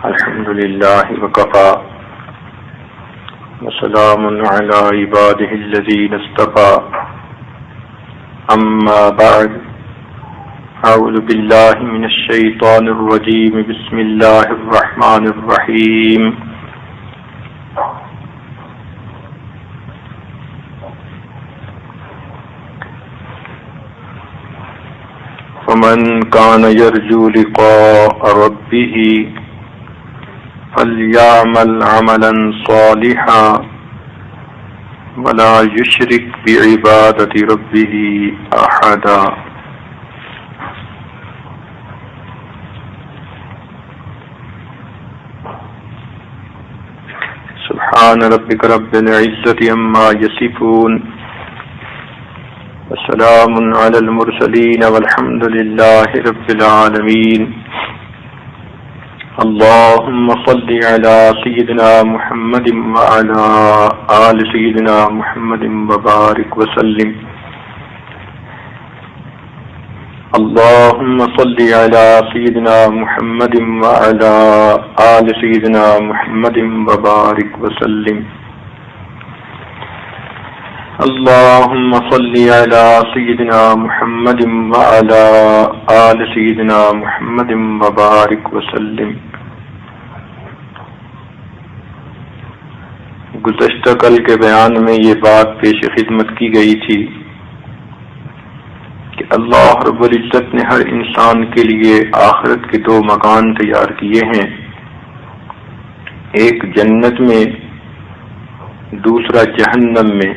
الحمد لله وكفى وسلام على عباده الذين اصطفى أما بعد أعوذ بالله من الشيطان الرجيم بسم الله الرحمن الرحيم فمن كان يرجو لقاء ربه فليعمل عملا صالحا ولا يشرك بعبادة ربه أحدا سبحان ربك رب العزة عما يصفون وسلام على المرسلين والحمد لله رب العالمين اللهم صل على سيدنا محمد وعلى آل سيدنا محمد وبارك وسلم اللهم صل على سيدنا محمد وعلى آل سيدنا محمد وبارك وسلم اللهم صل على سيدنا محمد وعلى آل سيدنا محمد وبارك وسلم گزشتہ کل کے بیان میں یہ بات پیش خدمت کی گئی تھی کہ اللہ رب العزت نے ہر انسان کے لیے آخرت کے دو مکان تیار کیے ہیں، ایک جنت میں، دوسرا جہنم میں۔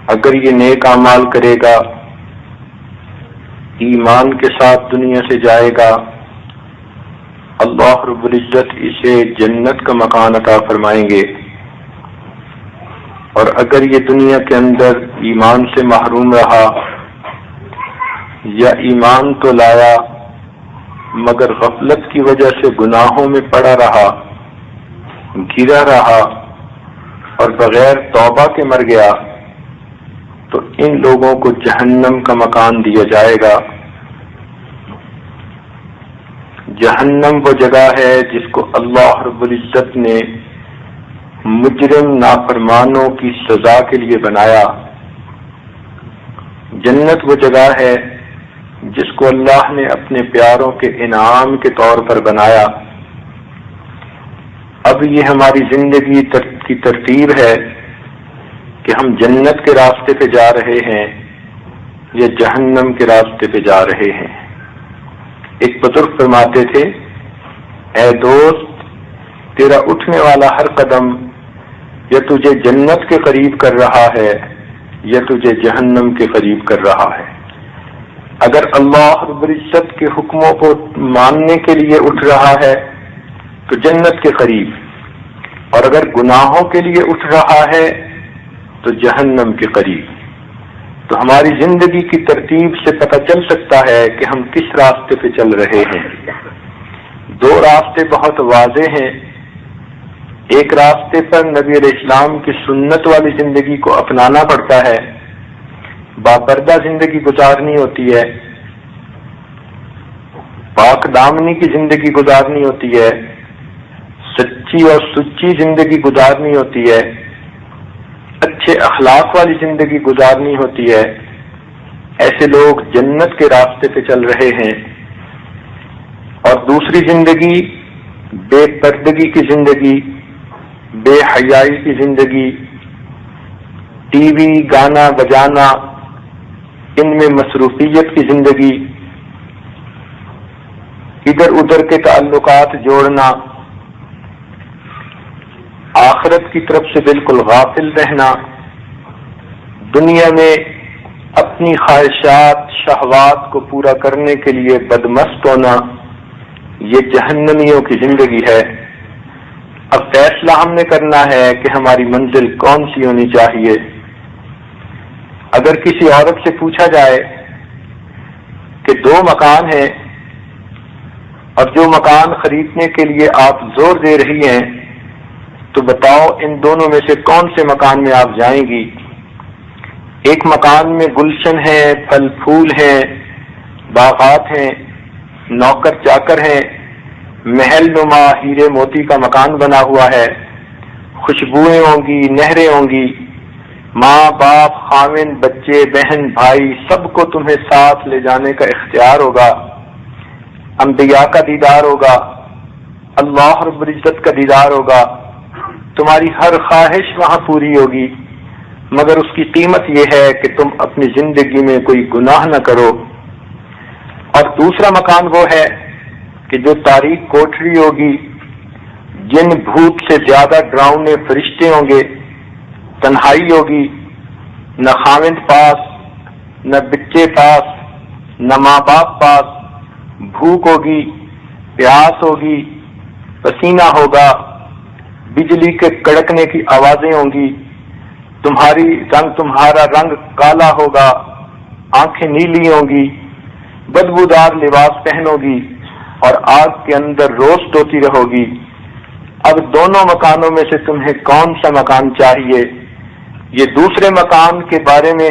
اگر یہ نیک اعمال کرے گا، ایمان کے ساتھ دنیا سے جائے گا، اللہ رب العزت اسے جنت کا مکان عطا فرمائیں گے، اور اگر یہ دنیا کے اندر ایمان سے محروم رہا یا ایمان تو لایا مگر غفلت کی وجہ سے گناہوں میں پڑا رہا، گرا رہا اور بغیر توبہ کے مر گیا، تو ان لوگوں کو جہنم کا مکان دیا جائے گا۔ جہنم وہ جگہ ہے جس کو اللہ رب العزت نے مجرم نافرمانوں کی سزا کے لیے بنایا۔ جنت وہ جگہ ہے جس کو اللہ نے اپنے پیاروں کے انعام کے طور پر بنایا۔ اب یہ ہماری زندگی کی ترتیب ہے کہ ہم جنت کے راستے پہ جا رہے ہیں یا جہنم کے راستے پہ جا رہے ہیں۔ ایک بزرگ فرماتے تھے، اے دوست، تیرا اٹھنے والا ہر قدم یا تجھے جنت کے قریب کر رہا ہے یا تجھے جہنم کے قریب کر رہا ہے۔ اگر اللہ رب العزت کے حکموں کو ماننے کے لیے اٹھ رہا ہے تو جنت کے قریب، اور اگر گناہوں کے لیے اٹھ رہا ہے تو جہنم کے قریب۔ تو ہماری زندگی کی ترتیب سے پتہ چل سکتا ہے کہ ہم کس راستے پہ چل رہے ہیں۔ دو راستے بہت واضح ہیں۔ ایک راستے پر نبی علیہ السلام کی سنت والی زندگی کو اپنانا پڑتا ہے، باپردہ زندگی گزارنی ہوتی ہے، پاک دامنی کی زندگی گزارنی ہوتی ہے، سچی اور سچی زندگی گزارنی ہوتی ہے، اچھے اخلاق والی زندگی گزارنی ہوتی ہے۔ ایسے لوگ جنت کے راستے پہ چل رہے ہیں۔ اور دوسری زندگی بے پردگی کی زندگی، بے حیائی کی زندگی، ٹی وی، گانا بجانا، ان میں مصروفیت کی زندگی، ادھر ادھر کے تعلقات جوڑنا، آخرت کی طرف سے بالکل غافل رہنا، دنیا میں اپنی خواہشات شہوات کو پورا کرنے کے لیے بدمست ہونا، یہ جہنمیوں کی زندگی ہے۔ اب فیصلہ ہم نے کرنا ہے کہ ہماری منزل کون سی ہونی چاہیے۔ اگر کسی عورت سے پوچھا جائے کہ دو مکان ہیں اور جو مکان خریدنے کے لیے آپ زور دے رہی ہیں تو بتاؤ ان دونوں میں سے کون سے مکان میں آپ جائیں گی؟ ایک مکان میں گلشن ہے، پھل پھول ہیں، باغات ہیں، نوکر چاکر ہیں، محل نما ہیرے موتی کا مکان بنا ہوا ہے، خوشبوئیں ہوں گی، نہریں ہوں گی، ماں باپ، خاوند، بچے، بہن، بھائی، سب کو تمہیں ساتھ لے جانے کا اختیار ہوگا، انبیاء کا دیدار ہوگا، اللہ رب العزت کا دیدار ہوگا، تمہاری ہر خواہش وہاں پوری ہوگی، مگر اس کی قیمت یہ ہے کہ تم اپنی زندگی میں کوئی گناہ نہ کرو۔ اور دوسرا مکان وہ ہے کہ جو تاریک کوٹری ہوگی، جن بھوت سے زیادہ ڈراؤنے فرشتے ہوں گے، تنہائی ہوگی، نہ خاوند پاس، نہ بچے پاس، نہ ماں باپ پاس، بھوک ہوگی، پیاس ہوگی، پسینہ ہوگا، بجلی کے کڑکنے کی آوازیں ہوں گی، تمہارا رنگ کالا ہوگا، آنکھیں نیلی ہوں گی، بدبودار لباس پہنو گی اور آگ کے اندر روسٹ ہوتی رہو گی۔ اب دونوں مکانوں میں سے تمہیں کون سا مکان چاہیے؟ یہ دوسرے مکان کے بارے میں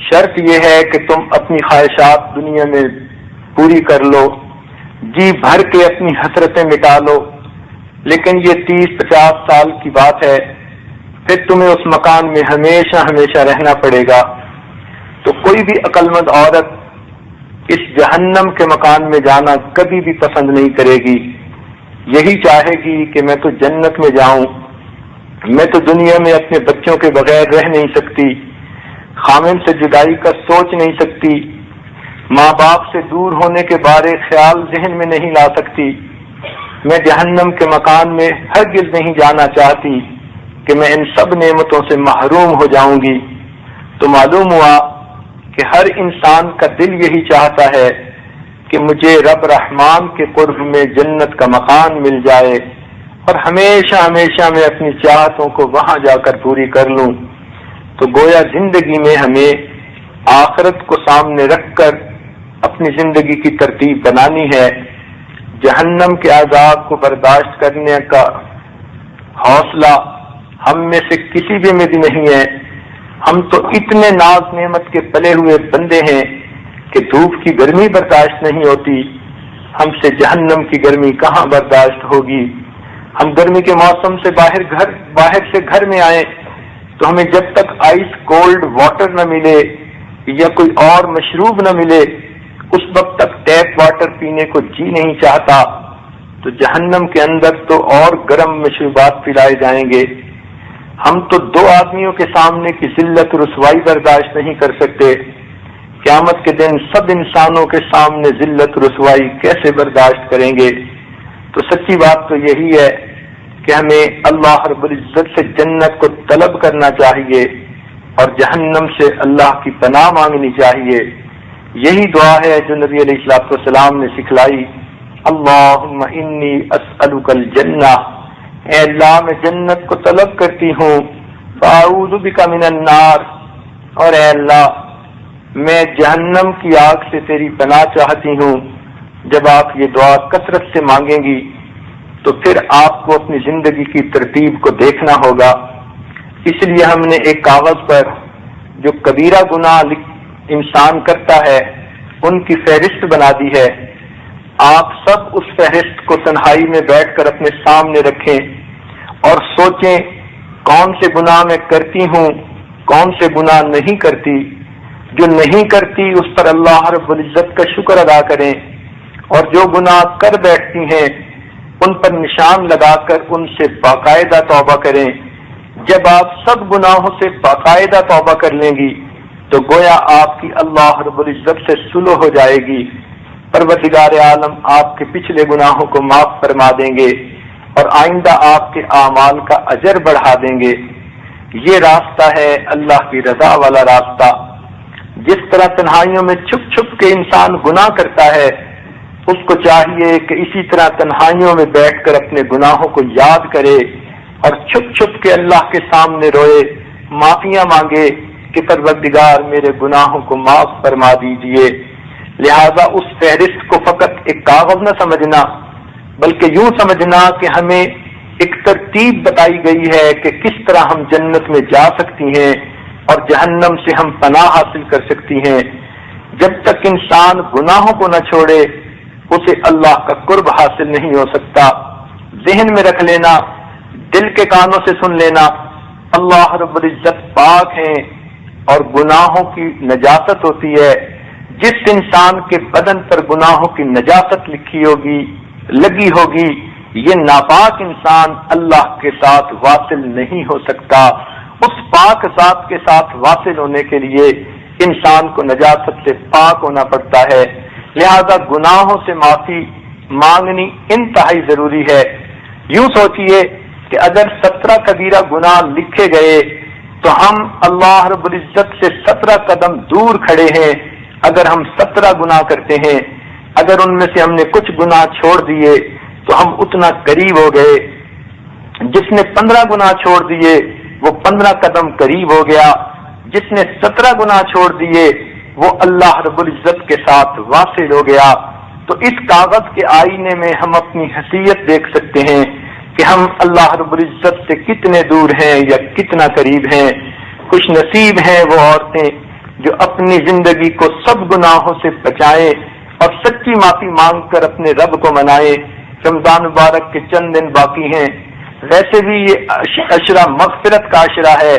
شرط یہ ہے کہ تم اپنی خواہشات دنیا میں پوری کر لو، جی بھر کے اپنی حسرتیں مٹا لو، لیکن یہ 30-50 سال کی بات ہے، پھر تمہیں اس مکان میں ہمیشہ ہمیشہ رہنا پڑے گا۔ تو کوئی بھی عقل مند عورت اس جہنم کے مکان میں جانا کبھی بھی پسند نہیں کرے گی، یہی چاہے گی کہ میں تو جنت میں جاؤں، میں تو دنیا میں اپنے بچوں کے بغیر رہ نہیں سکتی، خاوند سے جدائی کا سوچ نہیں سکتی، ماں باپ سے دور ہونے کے بارے خیال ذہن میں نہیں لا سکتی، میں جہنم کے مکان میں ہرگز نہیں جانا چاہتی کہ میں ان سب نعمتوں سے محروم ہو جاؤں گی۔ تو معلوم ہوا کہ ہر انسان کا دل یہی چاہتا ہے کہ مجھے رب رحمان کے قرب میں جنت کا مکان مل جائے اور ہمیشہ ہمیشہ میں اپنی چاہتوں کو وہاں جا کر پوری کر لوں۔ تو گویا زندگی میں ہمیں آخرت کو سامنے رکھ کر اپنی زندگی کی ترتیب بنانی ہے۔ جہنم کے عذاب کو برداشت کرنے کا حوصلہ ہم میں سے کسی بھی میں بھی نہیں ہے۔ ہم تو اتنے ناز نعمت کے پلے ہوئے بندے ہیں کہ دھوپ کی گرمی برداشت نہیں ہوتی، ہم سے جہنم کی گرمی کہاں برداشت ہوگی۔ ہم گرمی کے موسم سے باہر سے گھر میں آئیں تو ہمیں جب تک آئس کولڈ واٹر نہ ملے یا کوئی اور مشروب نہ ملے اس وقت تک ٹیپ واٹر پینے کو جی نہیں چاہتا، تو جہنم کے اندر تو اور گرم مشروبات پلائے جائیں گے۔ ہم تو 2 آدمیوں کے سامنے کی ذلت رسوائی برداشت نہیں کر سکتے، قیامت کے دن سب انسانوں کے سامنے ذلت رسوائی کیسے برداشت کریں گے؟ تو سچی بات تو یہی ہے کہ ہمیں اللہ رب العزت سے جنت کو طلب کرنا چاہیے اور جہنم سے اللہ کی پناہ مانگنی چاہیے۔ یہی دعا ہے جو نبی علیہ الصلوۃ والسلام نے سکھلائی، اللہم انی اسألک الجنہ، اے اللہ میں جنت کو طلب کرتی ہوں، فاعوذ بک من النار، اور اے اللہ میں جہنم کی آگ سے تیری پناہ چاہتی ہوں۔ جب آپ یہ دعا کثرت سے مانگیں گی تو پھر آپ کو اپنی زندگی کی ترتیب کو دیکھنا ہوگا۔ اس لیے ہم نے ایک کاغذ پر جو کبیرہ گناہ انسان کرتا ہے ان کی فہرست بنا دی ہے۔ آپ سب اس فہرست کو تنہائی میں بیٹھ کر اپنے سامنے رکھیں اور سوچیں کون سے گناہ میں کرتی ہوں، کون سے گناہ نہیں کرتی۔ جو نہیں کرتی اس پر اللہ رب العزت کا شکر ادا کریں، اور جو گناہ کر بیٹھتی ہیں ان پر نشان لگا کر ان سے باقاعدہ توبہ کریں۔ جب آپ سب گناہوں سے باقاعدہ توبہ کر لیں گی تو گویا آپ کی اللہ رب العزت سے صلح ہو جائے گی، پروردگار عالم آپ کے پچھلے گناہوں کو معاف فرما دیں گے اور آئندہ آپ کے اعمال کا اجر بڑھا دیں گے۔ یہ راستہ ہے اللہ کی رضا والا راستہ۔ جس طرح تنہائیوں میں چھپ چھپ کے انسان گناہ کرتا ہے، اس کو چاہیے کہ اسی طرح تنہائیوں میں بیٹھ کر اپنے گناہوں کو یاد کرے اور چھپ چھپ کے اللہ کے سامنے روئے، معافیاں مانگے کہ پروردگار میرے گناہوں کو معاف فرما دیجئے۔ لہذا اس فہرست کو فقط ایک کاغذ نہ سمجھنا، بلکہ یوں سمجھنا کہ ہمیں ایک ترتیب بتائی گئی ہے کہ کس طرح ہم جنت میں جا سکتی ہیں اور جہنم سے ہم پناہ حاصل کر سکتی ہیں۔ جب تک انسان گناہوں کو نہ چھوڑے اسے اللہ کا قرب حاصل نہیں ہو سکتا۔ ذہن میں رکھ لینا، دل کے کانوں سے سن لینا، اللہ رب العزت پاک ہیں اور گناہوں کی نجاست ہوتی ہے۔ جس انسان کے بدن پر گناہوں کی نجاست لگی ہوگی یہ ناپاک انسان اللہ کے ساتھ واصل نہیں ہو سکتا۔ اس پاک ذات کے ساتھ واصل ہونے کے لیے انسان کو نجاست سے پاک ہونا پڑتا ہے، لہذا گناہوں سے معافی مانگنی انتہائی ضروری ہے۔ یوں سوچئے کہ اگر 17 کبیرہ گناہ لکھے گئے تو ہم اللہ رب العزت سے 17 قدم دور کھڑے ہیں۔ اگر ہم 17 گناہ کرتے ہیں، اگر ان میں سے ہم نے کچھ گناہ چھوڑ دیے تو ہم اتنا قریب ہو گئے۔ جس نے 15 گناہ چھوڑ دیے وہ 15 قدم قریب ہو گیا، جس نے 17 گناہ چھوڑ دیے وہ اللہ رب العزت کے ساتھ واصل ہو گیا۔ تو اس کاغذ کے آئینے میں ہم اپنی حیثیت دیکھ سکتے ہیں کہ ہم اللہ رب العزت سے کتنے دور ہیں یا کتنا قریب ہیں۔ خوش نصیب ہیں وہ عورتیں جو اپنی زندگی کو سب گناہوں سے بچائیں اور سچی معافی مانگ کر اپنے رب کو منائیں۔ رمضان مبارک کے چند دن باقی ہیں، ویسے بھی یہ عشرہ مغفرت کا عشرہ ہے،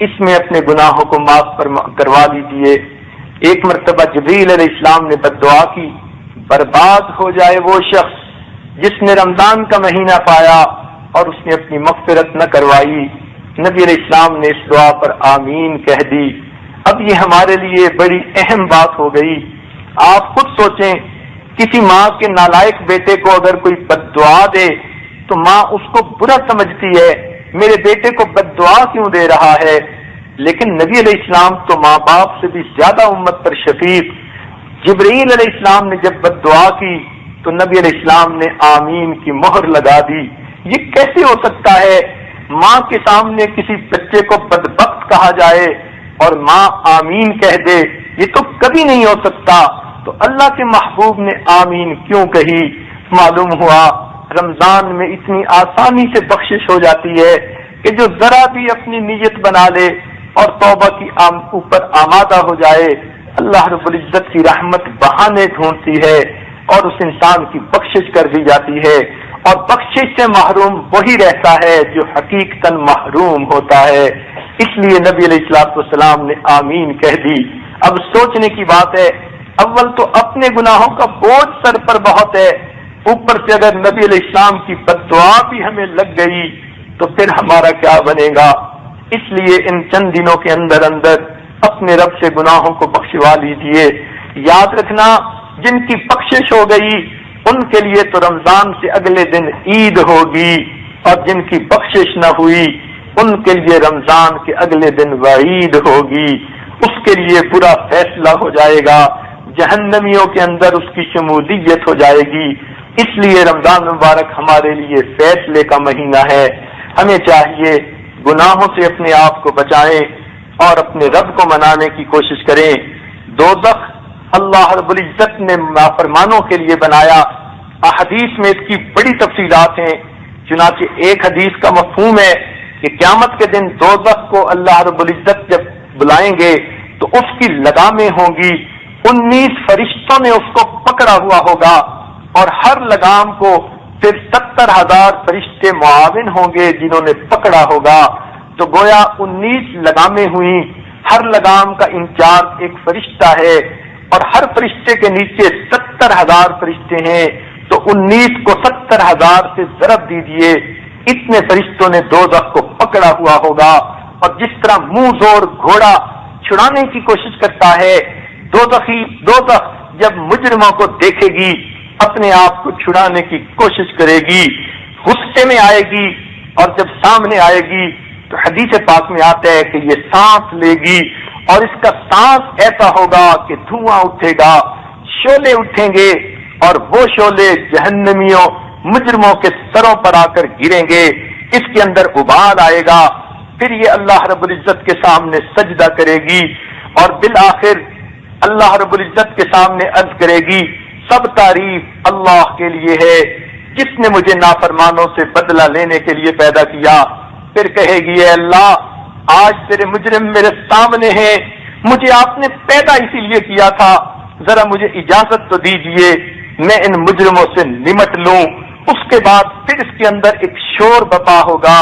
اس میں اپنے گناہوں کو معاف کروا دیجیے۔ ایک مرتبہ جبریل علیہ السلام نے بد دعا کی، برباد ہو جائے وہ شخص جس نے رمضان کا مہینہ پایا اور اس نے اپنی مغفرت نہ کروائی۔ نبی علیہ السلام نے اس دعا پر آمین کہہ دی۔ اب یہ ہمارے لیے بڑی اہم بات ہو گئی۔ آپ خود سوچیں، کسی ماں کے نالائق بیٹے کو اگر کوئی بد دعا دے تو ماں اس کو برا سمجھتی ہے، میرے بیٹے کو بد دعا کیوں دے رہا ہے؟ لیکن نبی علیہ السلام تو ماں باپ سے بھی زیادہ امت پر شفیق۔ جبرائیل علیہ السلام نے جب بد دعا کی تو نبی علیہ السلام نے آمین کی مہر لگا دی۔ یہ کیسے ہو سکتا ہے ماں کے سامنے کسی بچے کو بدبخت کہا جائے اور ماں آمین کہہ دے؟ یہ تو کبھی نہیں ہو سکتا۔ تو اللہ کے محبوب نے آمین کیوں کہی؟ معلوم ہوا رمضان میں اتنی آسانی سے بخشش ہو جاتی ہے کہ جو ذرا بھی اپنی نیت بنا لے اور توبہ کی اوپر آمادہ ہو جائے، اللہ رب العزت کی رحمت بہانے ڈھونڈتی ہے اور اس انسان کی بخشش کر دی جاتی ہے۔ اور بخشش سے محروم وہی رہتا ہے جو حقیقتاً محروم ہوتا ہے۔ اس لیے نبی علیہ الصلوۃ والسلام نے آمین کہہ دی۔ اب سوچنے کی بات ہے، اول تو اپنے گناہوں کا بوجھ سر پر بہت ہے، اوپر سے اگر نبی علیہ السلام کی بد دعا بھی ہمیں لگ گئی تو پھر ہمارا کیا بنے گا؟ اس لیے ان چند دنوں کے اندر اپنے رب سے گناہوں کو بخشوا لیجیے۔ یاد رکھنا، جن کی بخشش ہو گئی ان کے لیے تو رمضان سے اگلے دن عید ہوگی، اور جن کی بخشش نہ ہوئی ان کے لیے رمضان کے اگلے دن وعید ہوگی، اس کے لیے برا فیصلہ ہو جائے گا، جہنمیوں کے اندر اس کی شمولیت ہو جائے گی۔ اس لیے رمضان مبارک ہمارے لیے فیصلے کا مہینہ ہے۔ ہمیں چاہیے گناہوں سے اپنے آپ کو بچائیں اور اپنے رب کو منانے کی کوشش کریں۔ دوزخ اللہ رب العزت نے نافرمانوں کے لیے بنایا۔ احادیث میں اس کی بڑی تفصیلات ہیں، چنانچہ ایک حدیث کا مفہوم ہے کہ قیامت کے دن دوزخ کو اللہ رب العزت جب بلائیں گے تو اس کی لگامیں ہوں گی، 19 فرشتوں نے اس کو پکڑا ہوا ہوگا، اور ہر لگام کو پھر 70,000 فرشتے معاون ہوں گے جنہوں نے پکڑا ہوگا۔ تو گویا 19 لگامیں ہوئیں، ہر لگام کا انچارج ایک فرشتہ ہے، اور ہر فرشتے کے نیچے 70,000 فرشتے ہیں، تو 19 کو 70,000 سے ضرب دیجئے، اتنے فرشتوں نے دوزخ کو پکڑا ہوا ہوگا۔ اور جس طرح منہ زور گھوڑا چھڑانے کی کوشش کرتا ہے، دوزخ جب مجرموں کو دیکھے گی اپنے آپ کو چھڑانے کی کوشش کرے گی، غصے میں آئے گی، اور جب سامنے آئے گی تو حدیث پاک میں آتا ہے کہ یہ سانس لے گی، اور اس کا سانس ایسا ہوگا کہ دھواں اٹھے گا، شعلے اٹھیں گے، اور وہ شعلے جہنمیوں مجرموں کے سروں پر آ کر گریں گے، اس کے اندر ابال آئے گا، پھر یہ اللہ رب العزت کے سامنے سجدہ کرے گی، اور بالآخر اللہ رب العزت کے سامنے عرض کرے گی، سب تعریف اللہ کے لیے ہے جس نے مجھے نافرمانوں سے بدلہ لینے کے لیے پیدا کیا۔ پھر کہے گی، اے اللہ، آج تیرے مجرم میرے سامنے ہیں، مجھے آپ نے پیدا اسی لیے کیا تھا، ذرا مجھے اجازت تو دیجئے میں ان مجرموں سے نمٹ لوں۔ اس کے بعد پھر اس کے اندر ایک شور برپا ہوگا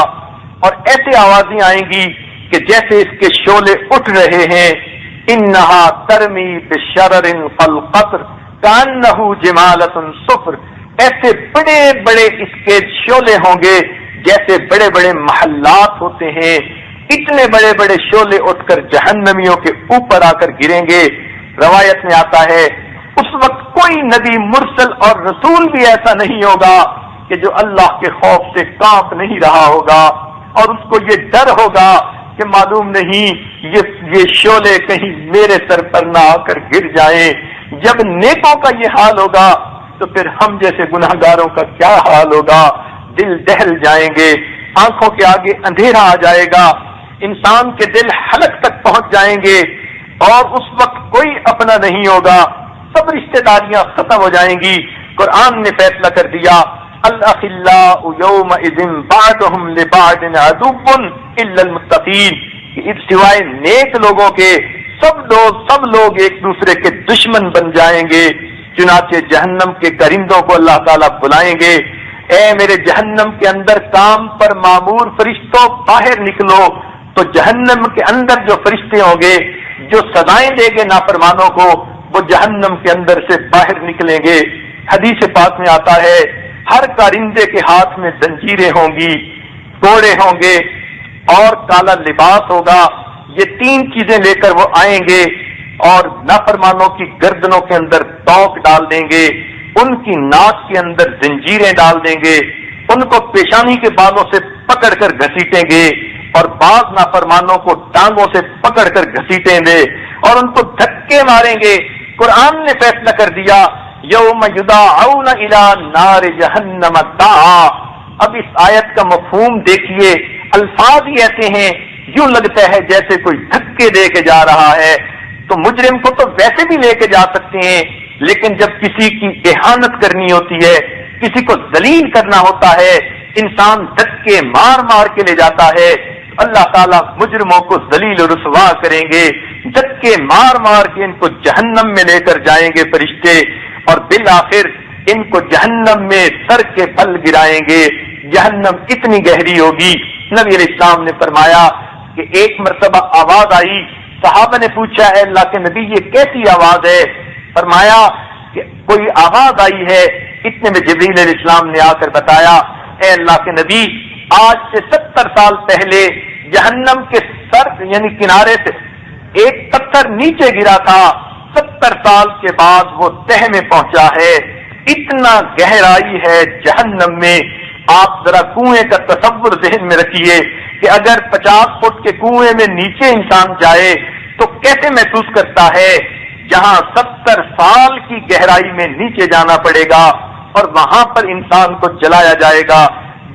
اور ایسے آوازیں آئیں گی کہ جیسے اس کے شعلے اٹھ رہے ہیں۔ انہا ترمی بشرر فالقطر کانہ جمالۃ صفر، ایسے بڑے بڑے اس کے شعلے ہوں گے جیسے بڑے بڑے محلات ہوتے ہیں۔ اتنے بڑے بڑے شعلے اٹھ کر جہنمیوں کے اوپر آ کر گریں گے۔ روایت میں آتا ہے اس وقت کوئی نبی مرسل اور رسول بھی ایسا نہیں ہوگا کہ جو اللہ کے خوف سے کانپ نہیں رہا ہوگا، اور اس کو یہ ڈر ہوگا کہ معلوم نہیں یہ شعلے کہیں میرے سر پر نہ آ کر گر جائیں۔ جب نیکوں کا یہ حال ہوگا تو پھر ہم جیسے گناہگاروں کا کیا حال ہوگا؟ دل دہل جائیں گے، آنکھوں کے آگے اندھیرا آ جائے گا، انسان کے دل حلق تک پہنچ جائیں گے، اور اس وقت کوئی اپنا نہیں ہوگا، سب رشتہ داریاں ختم ہو جائیں گی۔ قرآن نے فیصلہ کر دیا الاخلاء یومئذ بعضهم لبعض عدو الا المتقین، سوائے نیک لوگوں کے سب لوگ ایک دوسرے کے دشمن بن جائیں گے۔ چنانچہ جہنم کے درندوں کو اللہ تعالیٰ بلائیں گے، اے میرے جہنم کے اندر کام پر معمور فرشتوں باہر نکلو۔ تو جہنم کے اندر جو فرشتے ہوں گے جو سزائیں دیں گے نافرمانوں کو، وہ جہنم کے اندر سے باہر نکلیں گے۔ حدیث پاک میں آتا ہے ہر کارندے کے ہاتھ میں زنجیریں ہوں گی، کوڑے ہوں گے اور کالا لباس ہوگا۔ یہ تین چیزیں لے کر وہ آئیں گے اور نافرمانوں کی گردنوں کے اندر توق ڈال دیں گے، ان کی ناک کے اندر زنجیریں ڈال دیں گے، ان کو پیشانی کے بالوں سے پکڑ کر گھسیٹیں گے، اور بعض نافرمانوں کو ٹانگوں سے پکڑ کر گھسیٹیں گے اور ان کو دھکے ماریں گے۔ قرآن نے فیصلہ کر دیا یوم یدعون الی نار جہنم دعا۔ اب اس آیت کا مفہوم دیکھیے، الفاظ ہی ایسے ہیں یوں لگتا ہے جیسے کوئی دھکے دے کے جا رہا ہے۔ تو مجرم کو تو ویسے بھی لے کے جا سکتے ہیں، لیکن جب کسی کی اہانت کرنی ہوتی ہے، کسی کو ذلیل کرنا ہوتا ہے، انسان دھکے مار مار کے لے جاتا ہے۔ اللہ تعالیٰ مجرموں کو ذلیل و رسوا کریں گے، دھکے مار مار کے ان کو جہنم میں لے کر جائیں گے فرشتے، اور بالآخر ان کو جہنم میں سر کے پھل گرائیں گے۔ جہنم اتنی گہری ہوگی، نبی علیہ السلام نے فرمایا کہ ایک مرتبہ آواز آئی، صحابہ نے پوچھا اے اللہ کے نبی یہ کیسی آواز ہے؟ فرمایا کہ کوئی آواز آئی ہے۔ اتنے میں جبریل علیہ السلام نے آ کر بتایا اے اللہ کے نبی آج سے 70 سال پہلے جہنم کے سر یعنی کنارے سے ایک پتھر نیچے گرا تھا، 70 سال کے بعد وہ تہ میں پہنچا ہے۔ اتنا گہرائی ہے جہنم میں۔ آپ ذرا کنویں کا تصور ذہن میں رکھیے کہ اگر 50 فٹ کے کنویں میں نیچے انسان جائے تو کیسے محسوس کرتا ہے، جہاں 70 سال کی گہرائی میں نیچے جانا پڑے گا اور وہاں پر انسان کو جلایا جائے گا۔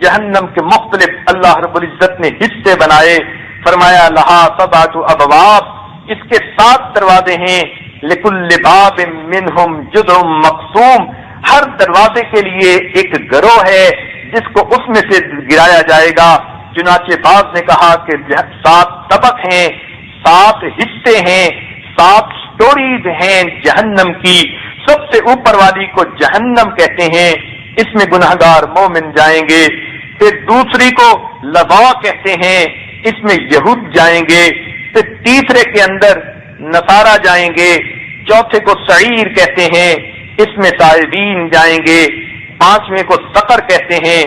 جہنم کے مختلف اللہ رب العزت نے حصے بنائے، فرمایا لہا سبعۃ ابواب، اس کے 7 دروازے ہیں، لکل باب منہم جزء مقسوم، ہر دروازے کے لیے ایک گروہ ہے جس کو اس میں سے گرایا جائے گا۔ چنانچہ بعض نے کہا کہ 7 طبق ہیں، 7 حصے ہیں، 7 سٹوریز ہیں جہنم کی۔ سب سے اوپر والی کو جہنم کہتے ہیں، اس میں گناہگار مومن جائیں گے۔ پھر دوسری کو لظا کہتے ہیں، اس میں یہود جائیں گے۔ پھر تیسرے کے اندر نصارہ جائیں گے۔ چوتھے کو سعیر کہتے ہیں، اس میں صائبین جائیں گے۔ 5ویں کو سقر کہتے ہیں،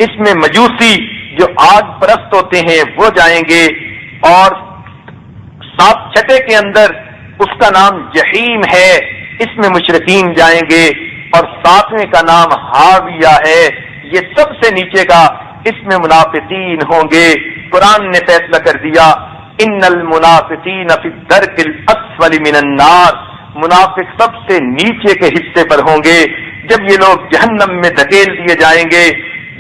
اس میں مجوسی جو آگ پرست ہوتے ہیں وہ جائیں گے۔ اور 6 کے اندر اس کا نام جحیم ہے، اس میں مشرکین جائیں گے۔ اور 7ویں کا نام ہاویہ ہے، یہ سب سے نیچے کا، اس میں منافقین ہوں گے۔ قرآن نے فیصلہ کر دیا ان المنافقین فی الدرک الاسفل من النار، منافق سب سے نیچے کے حصے پر ہوں گے۔ جب یہ لوگ جہنم میں دھکیل دیے جائیں گے،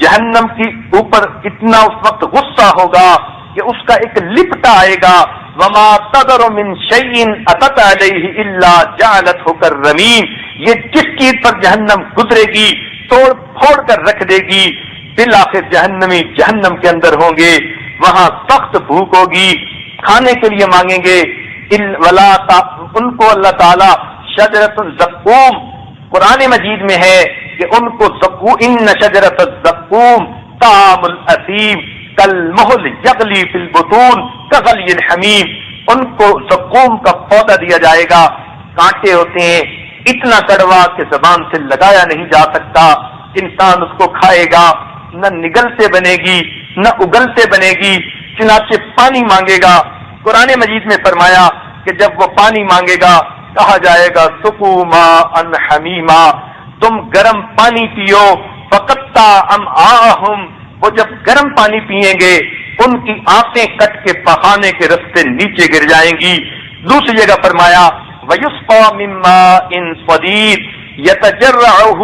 جہنم کی اوپر اتنا اس وقت غصہ ہوگا کہ اس کا ایک لپٹا آئے گا، وما تذر من شیء اتت علیہ الا جعلته کالرمیم، یہ جس چیز پر جہنم گزرے گی توڑ پھوڑ کر رکھ دے گی۔ بالآخر جہنمی جہنم کے اندر ہوں گے، وہاں سخت بھوک ہوگی، کھانے کے لیے مانگیں گے، ان کو اللہ تعالی شجرۃ الزقوم، قرآن مجید میں ہے کہ ان کو ان شجرۃ الزقوم طعام الاثیم کالمہل یغلی فی البطون کغلی الحمیم، ان کو زقوم کا پودا دیا جائے گا، کانٹے ہوتے ہیں، اتنا کڑوا کہ زبان سے لگایا نہیں جا سکتا، انسان اس کو کھائے گا، نہ نگلتے بنے گی نہ اگلتے بنے گی، چنانچہ پانی مانگے گا۔ قرآن مجید میں فرمایا کہ جب وہ پانی مانگے گا کہا جائے گا سقوا ماء حمیما، تم گرم پانی پیو، فقطع امعاءہم، وہ جب گرم پانی پیئیں گے ان کی آنتیں کٹ کے پخانے کے رستے نیچے گر جائیں گی۔ دوسری جگہ فرمایا وَيُسْقَىٰ مِن مَّاءٍ صَدِيدٍ يَتَجَرَّعُهُ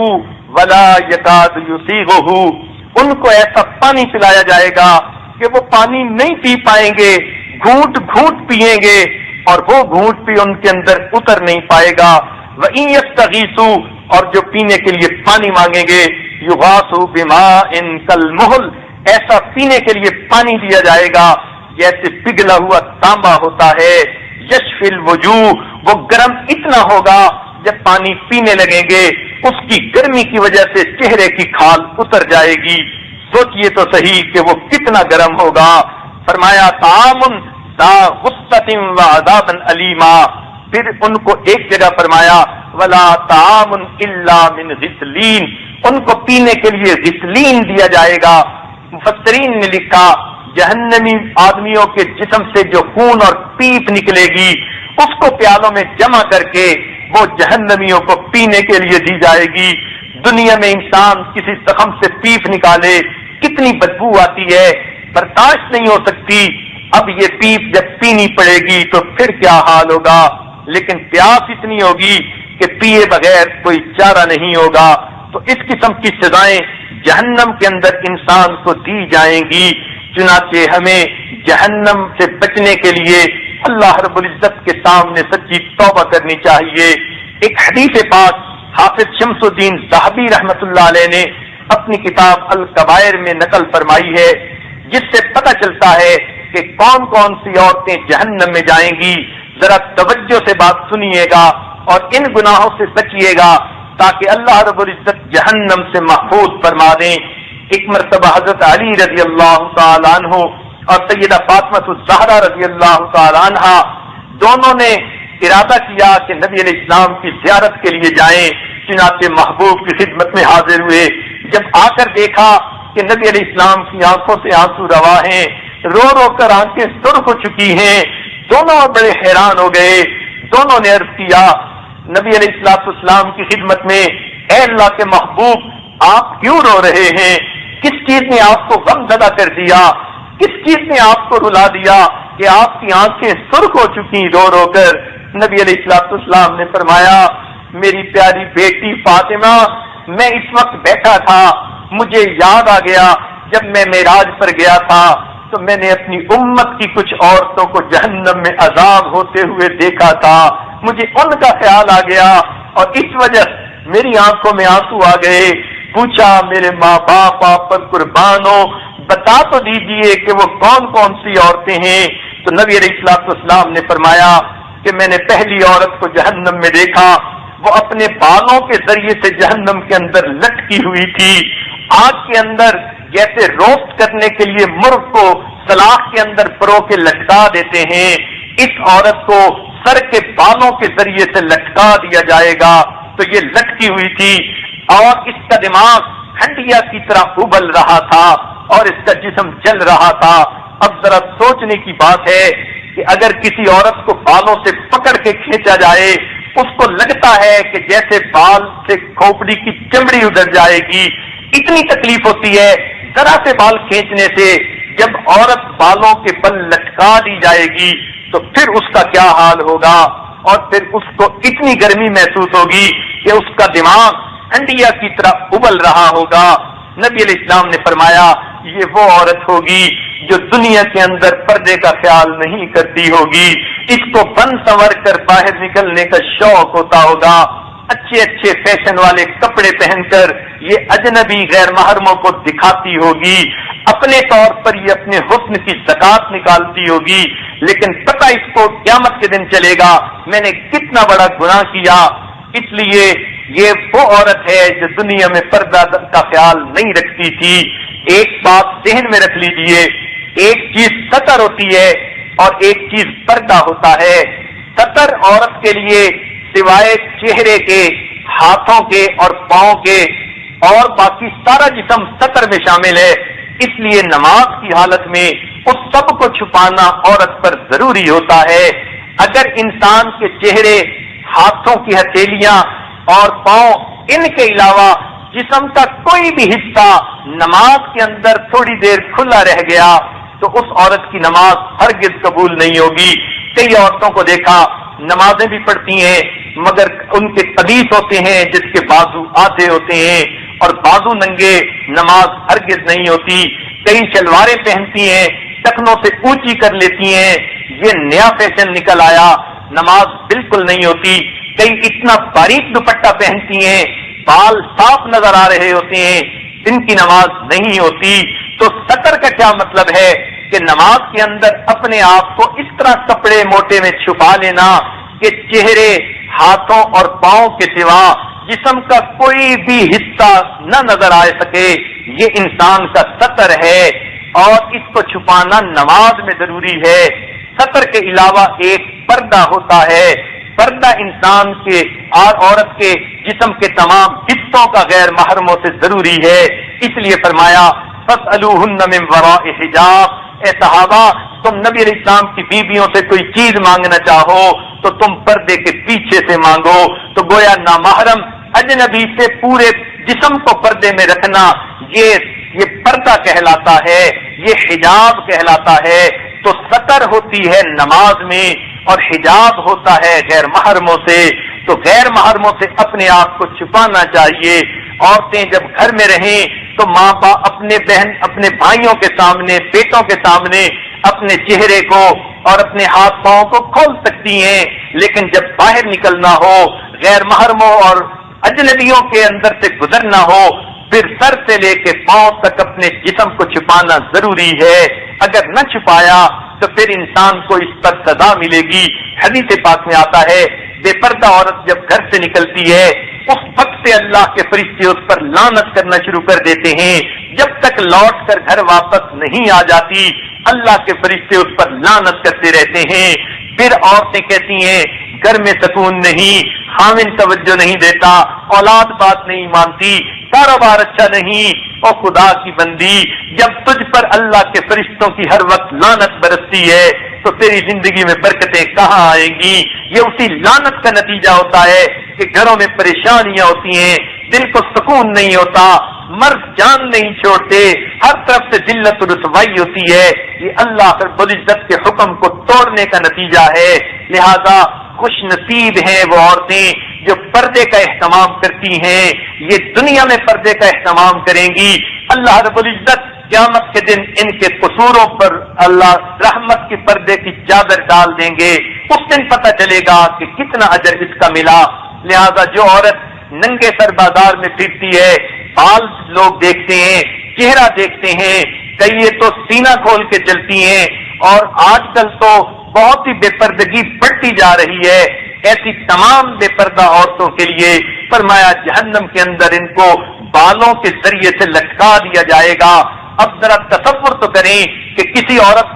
وَلَا يَكَادُ يُسِيغُهُ، ان کو ایسا پانی پلایا جائے گا کہ وہ پانی نہیں پی پائیں گے، گھونٹ گھونٹ پیئیں گے اور وہ گھونٹ بھی ان کے اندر اتر نہیں پائے گا۔ وَإِن يَسْتَغِيثُوا، اور جو پینے کے لیے پانی مانگیں گے، يُغَاثُوا بِمَاءٍ كَالْمُهْلِ، ایسا پینے کے لیے پانی دیا جائے گا جیسے پگھلا ہوا تانبا ہوتا ہے۔ یشفی الوجوہ، وہ گرم اتنا ہوگا جب پانی پینے لگیں گے اس کی گرمی کی وجہ سے چہرے کی کھال اتر جائے گی۔ سوچئے تو صحیح کہ وہ کتنا گرم ہوگا۔ فرمایا طعام ذا غصۃ وعذاب الیما، پھر ان کو ایک جگہ فرمایا ولا طعام الا من غسلین، ان کو پینے کے لیے غسلین دیا جائے گا۔ مفسرین نے لکھا جہنمی آدمیوں کے جسم سے جو خون اور پیپ نکلے گی اس کو پیالوں میں جمع کر کے وہ جہنمیوں کو پینے کے لیے دی جائے گی۔ دنیا میں انسان کسی زخم سے پیپ نکالے کتنی بدبو آتی ہے، برداشت نہیں ہو سکتی، اب یہ پیپ جب پینی پڑے گی تو پھر کیا حال ہوگا، لیکن پیاس اتنی ہوگی کہ پیے بغیر کوئی چارہ نہیں ہوگا۔ تو اس قسم کی سزائیں جہنم کے اندر انسان کو دی جائیں گی۔ چنانچہ ہمیں جہنم سے بچنے کے لیے اللہ رب العزت کے سامنے سچی توبہ کرنی چاہیے۔ ایک حدیث پاک حافظ شمس الدین ذہبی رحمۃ اللہ علیہ نے اپنی کتاب الکبائر میں نقل فرمائی ہے، جس سے پتہ چلتا ہے کہ کون کون سی عورتیں جہنم میں جائیں گی۔ ذرا توجہ سے بات سنیے گا اور ان گناہوں سے بچیے گا تاکہ اللہ رب العزت جہنم سے محفوظ فرما دیں۔ ایک مرتبہ حضرت علی رضی اللہ تعالیٰ عنہ اور سیدہ فاطمہ الزہرا رضی اللہ تعالیٰ عنہ دونوں نے ارادہ کیا کہ نبی علیہ السلام کی زیارت کے لیے جائیں، چنانچہ محبوب کی خدمت میں حاضر ہوئے۔ جب آ کر دیکھا کہ نبی علیہ السلام کی آنکھوں سے آنسو روا ہیں، رو رو کر آنکھیں سرخ ہو چکی ہیں، دونوں بڑے حیران ہو گئے۔ دونوں نے عرض کیا نبی علیہ السلام کی خدمت میں، اے اللہ کے محبوب آپ کیوں رو رہے ہیں؟ کس چیز نے آپ کو غم زدہ کر دیا؟ کس چیز نے آپ کو رلا دیا کہ آپ کی آنکھیں سرخ ہو چکی رو رو کر؟ نبی علیہ السلام نے فرمایا میری پیاری بیٹی فاطمہ، میں اس وقت بیٹھا تھا، مجھے یاد آ گیا جب میں معراج پر گیا تھا تو میں نے اپنی امت کی کچھ عورتوں کو جہنم میں عذاب ہوتے ہوئے دیکھا تھا، مجھے ان کا خیال آ گیا اور اس وجہ میری آنکھوں میں آنسو آ گئے۔ پوچھا میرے ماں باپ آپ پر قربان ہو، بتا تو دیجئے کہ وہ کون کون سی عورتیں ہیں؟ تو نبی علیہ السلام نے فرمایا کہ میں نے پہلی عورت کو جہنم میں دیکھا، وہ اپنے بالوں کے ذریعے سے جہنم کے اندر لٹکی ہوئی تھی، آگ کے اندر جیسے روسٹ کرنے کے لیے مرغ کو سلاخ کے اندر پرو کے لٹکا دیتے ہیں، اس عورت کو سر کے بالوں کے ذریعے سے لٹکا دیا جائے گا۔ تو یہ لٹکی ہوئی تھی اور اس کا دماغ ہنڈیا کی طرح ابل رہا تھا اور اس کا جسم جل رہا تھا۔ اب ذرا سوچنے کی بات ہے کہ اگر کسی عورت کو بالوں سے پکڑ کے کھینچا جائے، اس کو لگتا ہے کہ جیسے بال سے کھوپڑی کی چمڑی ادھر جائے گی، اتنی تکلیف ہوتی ہے ذرا سے بال کھینچنے سے۔ جب عورت بالوں کے بل لٹکا دی جائے گی تو پھر اس کا کیا حال ہوگا، اور پھر اس کو اتنی گرمی محسوس ہوگی کہ اس کا دماغ ہنڈیا کی طرح ابل رہا ہوگا۔ نبی علیہ السلام نے فرمایا یہ وہ عورت ہوگی جو دنیا کے اندر پردے کا خیال نہیں کرتی ہوگی، اس کو بن سنور کر باہر نکلنے کا شوق ہوتا ہوگا، اچھے اچھے فیشن والے کپڑے پہن کر یہ اجنبی غیر محرموں کو دکھاتی ہوگی، اپنے طور پر یہ اپنے حسن کی زکات نکالتی ہوگی، لیکن پتہ اس کو قیامت کے دن چلے گا میں نے کتنا بڑا گناہ کیا، اس لیے یہ وہ عورت ہے جو دنیا میں پردہ کا خیال نہیں رکھتی تھی. ایک بات ذہن میں رکھ لیجئے، ایک چیز ستر ہوتی ہے اور ایک چیز پردہ ہوتا ہے. ستر عورت کے لیے سوائے چہرے کے، ہاتھوں کے اور پاؤں کے اور باقی سارا جسم ستر میں شامل ہے. اس لیے نماز کی حالت میں اس سب کو چھپانا عورت پر ضروری ہوتا ہے. اگر انسان کے چہرے، ہاتھوں کی ہتھیلیاں اور پاؤں، ان کے علاوہ جسم کا کوئی بھی حصہ نماز کے اندر تھوڑی دیر کھلا رہ گیا تو اس عورت کی نماز ہرگز قبول نہیں ہوگی. کئی عورتوں کو دیکھا نمازیں بھی پڑھتی ہیں مگر ان کے قمیص ہوتے ہیں جس کے بازو آدھے ہوتے ہیں اور بازو ننگے، نماز ہرگز نہیں ہوتی. کئی شلواریں پہنتی ہیں، ٹکنوں سے اونچی کر لیتی ہیں، یہ نیا فیشن نکل آیا، نماز بالکل نہیں ہوتی. کئی اتنا باریک دوپٹہ پہنتی ہیں، بال صاف نظر آ رہے ہوتے ہیں، ان کی نماز نہیں ہوتی. تو ستر کا کیا مطلب ہے کہ نماز کے اندر اپنے آپ کو اس طرح کپڑے موٹے میں چھپا لینا کہ چہرے، ہاتھوں اور پاؤں کے سوا جسم کا کوئی بھی حصہ نہ نظر آ سکے، یہ انسان کا ستر ہے اور اس کو چھپانا نماز میں ضروری ہے. ستر کے علاوہ ایک پردہ ہوتا ہے. پردہ انسان کے اور عورت کے جسم کے تمام حصوں کا غیر محرموں سے ضروری ہے. اس لیے فرمایا فاسألوہن من وراء حجاب. اے صحابہ، تم نبی علیہ السلام کی بیویوں سے کوئی چیز مانگنا چاہو تو تم پردے کے پیچھے سے مانگو. تو گویا نامحرم اجنبی سے پورے جسم کو پردے میں رکھنا یہ پردہ کہلاتا ہے، یہ حجاب کہلاتا ہے. تو ستر ہوتی ہے نماز میں اور حجاب ہوتا ہے غیر محرموں سے. تو غیر محرموں سے اپنے آپ کو چھپانا چاہیے. عورتیں جب گھر میں رہیں تو ماں باپ اپنے بھائیوں کے سامنے، بیٹوں کے سامنے اپنے چہرے کو اور اپنے ہاتھ پاؤں کو کھول سکتی ہیں، لیکن جب باہر نکلنا ہو، غیر محرموں اور اجنبیوں کے اندر سے گزرنا ہو، پھر سر سے لے کے پاؤں تک اپنے جسم کو چھپانا ضروری ہے. اگر نہ چھپایا تو پھر انسان کو اس پر سزا ملے گی. حدیث پاک میں آتا ہے بے پردہ عورت جب گھر سے نکلتی ہے اس وقت سے اللہ کے فرشتے اس پر لعنت کرنا شروع کر دیتے ہیں. جب تک لوٹ کر گھر واپس نہیں آ جاتی اللہ کے فرشتے اس پر لعنت کرتے رہتے ہیں. پھر عورتیں کہتی ہیں گھر میں سکون نہیں، خاوند توجہ نہیں دیتا، اولاد بات نہیں مانتی، کاروبار اچھا نہیں. او خدا کی بندی، جب تجھ پر اللہ کے فرشتوں کی ہر وقت لعنت برستی ہے تو تیری زندگی میں برکتیں کہاں آئیں گی؟ یہ اسی لعنت کا نتیجہ ہوتا ہے کہ گھروں میں پریشانیاں ہوتی ہیں، دل کو سکون نہیں ہوتا، مرد جان نہیں چھوڑتے، ہر طرف سے ذلت و رسوائی ہوتی ہے. یہ اللہ رب العزت کے حکم کو توڑنے کا نتیجہ ہے. لہذا خوش نصیب ہیں وہ عورتیں جو پردے کا اہتمام کرتی ہیں، یہ دنیا میں پردے کا اہتمام کریں گی. اللہ رب العزت قیامت کے دن ان کے قصوروں پر اللہ رحمت کے پردے کی چادر ڈال دیں گے. اس دن پتہ چلے گا کہ کتنا اجر اس کا ملا. لہذا جو عورت ننگے سر بازار میں پھرتی ہے، بال لوگ دیکھتے ہیں، چہرہ دیکھتے ہیں، کئی تو سینہ کھول کے چلتی ہیں، اور آج کل تو بہت ہی بے پردگی بڑھتی جا رہی ہے. ایسی تمام بے پردہ عورتوں کے لیے فرمایا جہنم کے اندر ان کو بالوں کے ذریعے سے لٹکا دیا جائے گا. اب ذرا تصور تو کریں کہ کسی عورت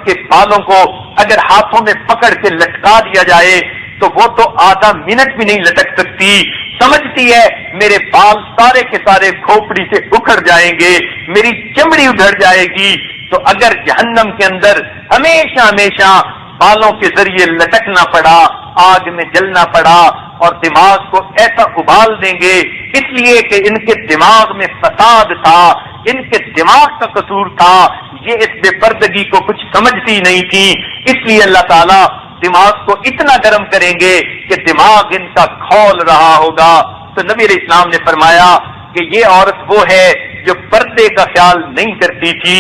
کے بالوں کو اگر ہاتھوں میں پکڑ کے لٹکا دیا جائے تو وہ تو آدھا منٹ بھی نہیں لٹک سکتی. سمجھتی ہے میرے بال سارے کے سارے کھوپڑی سے اکھڑ جائیں گے، میری چمڑی اکھڑ جائے گی. تو اگر جہنم کے اندر ہمیشہ ہمیشہ بالوں کے ذریعے لٹکنا پڑا، آگ میں جلنا پڑا اور دماغ کو ایسا ابال دیں گے اس لیے کہ ان کے دماغ میں فساد تھا، ان کے دماغ کا قصور تھا، یہ اس بے پردگی کو کچھ سمجھتی نہیں تھی. اس لیے اللہ تعالیٰ دماغ کو اتنا گرم کریں گے کہ دماغ ان کا کھول رہا ہوگا. تو نبی علیہ السلام نے فرمایا کہ یہ عورت وہ ہے جو پردے کا خیال نہیں کرتی تھی.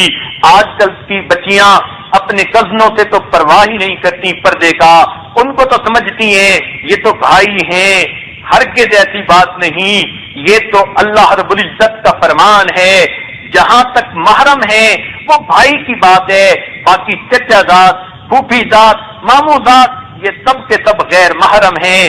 آج کل کی بچیاں اپنے کزنوں سے تو پرواہ ہی نہیں کرتی پردے کا. ان کو تو سمجھتی ہیں یہ تو بھائی ہیں. ہرگز ایسی بات نہیں، یہ تو اللہ رب العزت کا فرمان ہے. جہاں تک محرم ہے وہ بھائی کی بات ہے، باقی چچا ذات، پھوپھی ذات، ماموں ذات، یہ سب کے سب غیر محرم ہیں.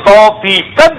100%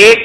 1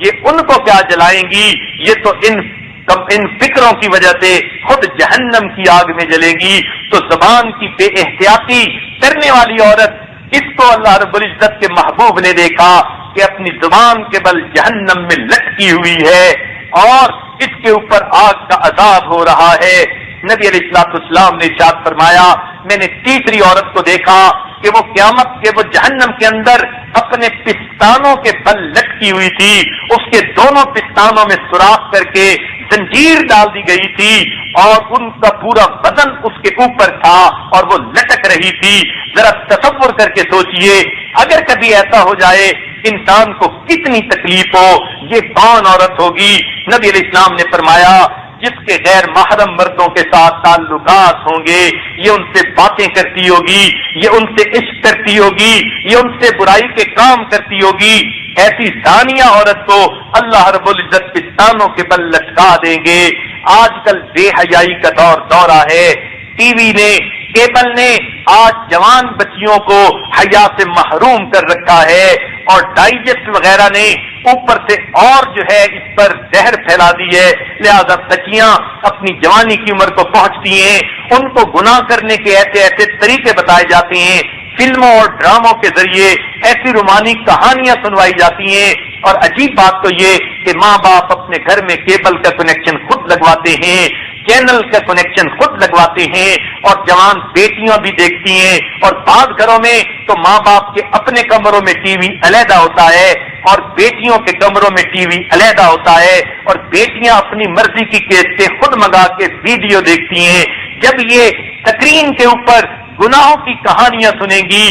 یہ ان کو کیا جلائیں گی، یہ تو ان فکروں کی وجہ سے خود جہنم کی آگ میں جلے گی۔ تو زبان کی بے احتیاطی کرنے والی عورت، اس کو اللہ رب العزت کے محبوب نے دیکھا کہ اپنی زبان کے بل جہنم میں لٹکی ہوئی ہے اور اس کے اوپر آگ کا عذاب ہو رہا ہے۔ نبی علیہ السلام نے ارشاد فرمایا، میں نے تیسری عورت کو دیکھا کہ وہ قیامت کے وہ جہنم کے اندر اپنے پستانوں کے بل لٹکی ہوئی تھی، اس کے دونوں پستانوں میں سوراخ کر کے زنجیر ڈال دی گئی تھی اور ان کا پورا بدن اس کے اوپر تھا اور وہ لٹک رہی تھی۔ ذرا تصور کر کے سوچئے، اگر کبھی ایسا ہو جائے انسان کو کتنی تکلیف ہو۔ یہ کون عورت ہوگی؟ نبی علیہ السلام نے فرمایا، جس کے غیر محرم مردوں کے ساتھ تعلقات ہوں گے، یہ ان سے باتیں کرتی ہوگی، یہ ان سے عشق کرتی ہوگی، یہ ان سے برائی کے کام کرتی ہوگی۔ ایسی زانیہ عورت کو اللہ رب العزت پستانوں کے بل لٹکا دیں گے۔ آج کل بے حیائی کا دورہ ہے۔ ٹی وی نے، کیبل نے آج جوان بچیوں کو حیا سے محروم کر رکھا ہے اور ڈائجسٹ وغیرہ نے اوپر سے اور جو ہے اس پر زہر پھیلا دی ہے۔ لہذا بچیاں اپنی جوانی کی عمر کو پہنچتی ہیں، ان کو گناہ کرنے کے ایسے ایسے طریقے بتائے جاتے ہیں، فلموں اور ڈراموں کے ذریعے ایسی رومانی کہانیاں سنوائی جاتی ہیں۔ اور عجیب بات تو یہ کہ ماں باپ اپنے گھر میں کیبل کا کنیکشن خود لگواتے ہیں، چینل کا کنیکشن خود لگواتے ہیں اور جوان بیٹیاں بھی دیکھتی ہیں۔ اور بعض گھروں میں تو ماں باپ کے اپنے کمروں میں ٹی وی علیحدہ ہوتا ہے اور بیٹیوں کے کمروں میں ٹی وی علیحدہ ہوتا ہے اور بیٹیاں اپنی مرضی کی کیسٹیں خود منگا کے ویڈیو دیکھتی ہیں۔ جب یہ سکرین کے اوپر گناہوں کی کہانیاں سنیں گی،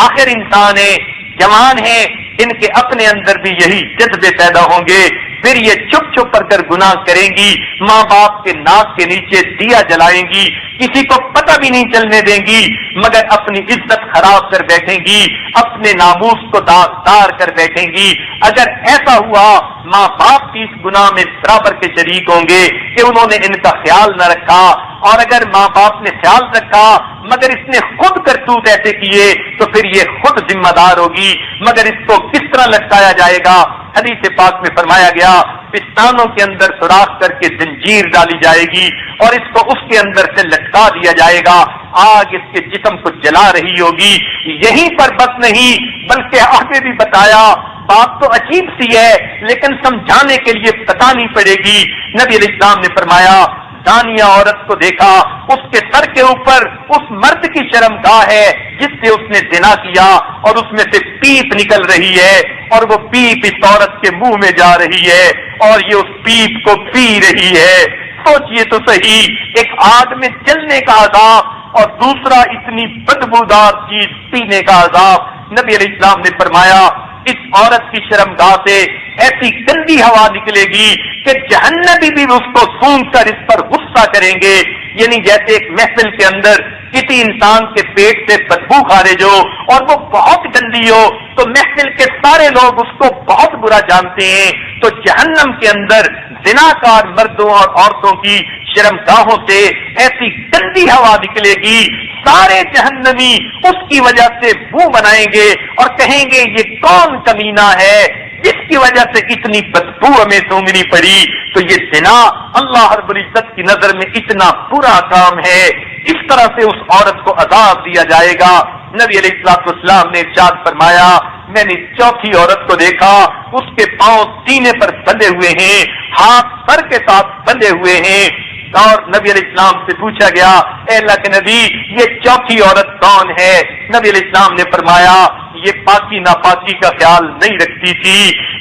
آخر انسان ہے، جوان ہیں، ان کے اپنے اندر بھی یہی جذبے پیدا ہوں گے، پھر یہ چھپ چھپ کر گناہ کریں گی، ماں باپ کے ناک کے نیچے دیا جلائیں گی، کسی کو پتہ بھی نہیں چلنے دیں گی، مگر اپنی عزت خراب کر بیٹھیں گی، اپنے ناموس کو داغدار کر بیٹھیں گی۔ اگر ایسا ہوا، ماں باپ کی اس گناہ میں برابر کے شریک ہوں گے کہ انہوں نے ان کا خیال نہ رکھا، اور اگر ماں باپ نے خیال رکھا مگر اس نے خود کرتوت ایسے کیے تو پھر یہ خود ذمہ دار ہوگی۔ مگر اس کو کس طرح لٹکایا جائے گا؟ حدیث پاک میں فرمایا گیا، پستانوں کے اندر سوراخ کر کے زنجیر ڈالی جائے گی اور اس کو اس کے اندر سے لٹکا دیا جائے گا، آگ اس کے جسم کو جلا رہی ہوگی۔ یہیں پر بس نہیں بلکہ آگے بھی بتایا، بات تو عجیب سی ہے لیکن سمجھانے کے لیے بتانی پڑے گی۔ نبی علیہ السلام نے فرمایا، زانیہ عورت کو دیکھا، اس کے سر کے اوپر اس مرد کی شرمگاہ ہے جس سے اس نے زنا کیا اور اس میں سے پیپ نکل رہی ہے اور وہ پیپ اس عورت کے منہ میں جا رہی ہے اور یہ اس پیپ کو پی رہی ہے۔ سوچئے تو صحیح، ایک آگ میں جلنے کا عذاب اور دوسرا اتنی بدبودار چیز پینے کا عذاب۔ نبی علیہ السلام نے فرمایا، اس عورت کی شرمگاہ سے ایسی گندی ہوا نکلے گی کہ جہنمی بھی اس کو سونگ کر اس پر غصہ کریں گے۔ یعنی جیسے ایک محفل کے اندر کسی انسان کے پیٹ سے بدبو خارج ہو اور وہ بہت گندی ہو تو محفل کے سارے لوگ اس کو بہت برا جانتے ہیں، تو جہنم کے اندر زناکار مردوں اور عورتوں کی شرمگاہوں سے ایسی گندی ہوا نکلے گی، سارے جہنمی اس کی وجہ سے منہ بنائیں گے اور کہیں گے یہ کون کمینہ ہے جس کی وجہ سے اتنی بدبو ہمیں سونگنی پڑی۔ تو یہ زنا اللہ رب العزت کی نظر میں اتنا برا کام ہے، اس طرح سے اس عورت کو عذاب دیا جائے گا۔ نبی علیہ السلام نے ارشاد فرمایا، میں نے چوتھی عورت کو دیکھا، اس کے پاؤں سینے پر بندھے ہوئے ہیں، ہاتھ سر کے ساتھ بندھے ہوئے ہیں، اور نبی علیہ السلام سے پوچھا گیا، اے اللہ کے نبی یہ چوتھی عورت کون ہے؟ نبی علیہ السلام نے فرمایا، یہ پاکی ناپاکی کا خیال نہیں رکھتی تھی،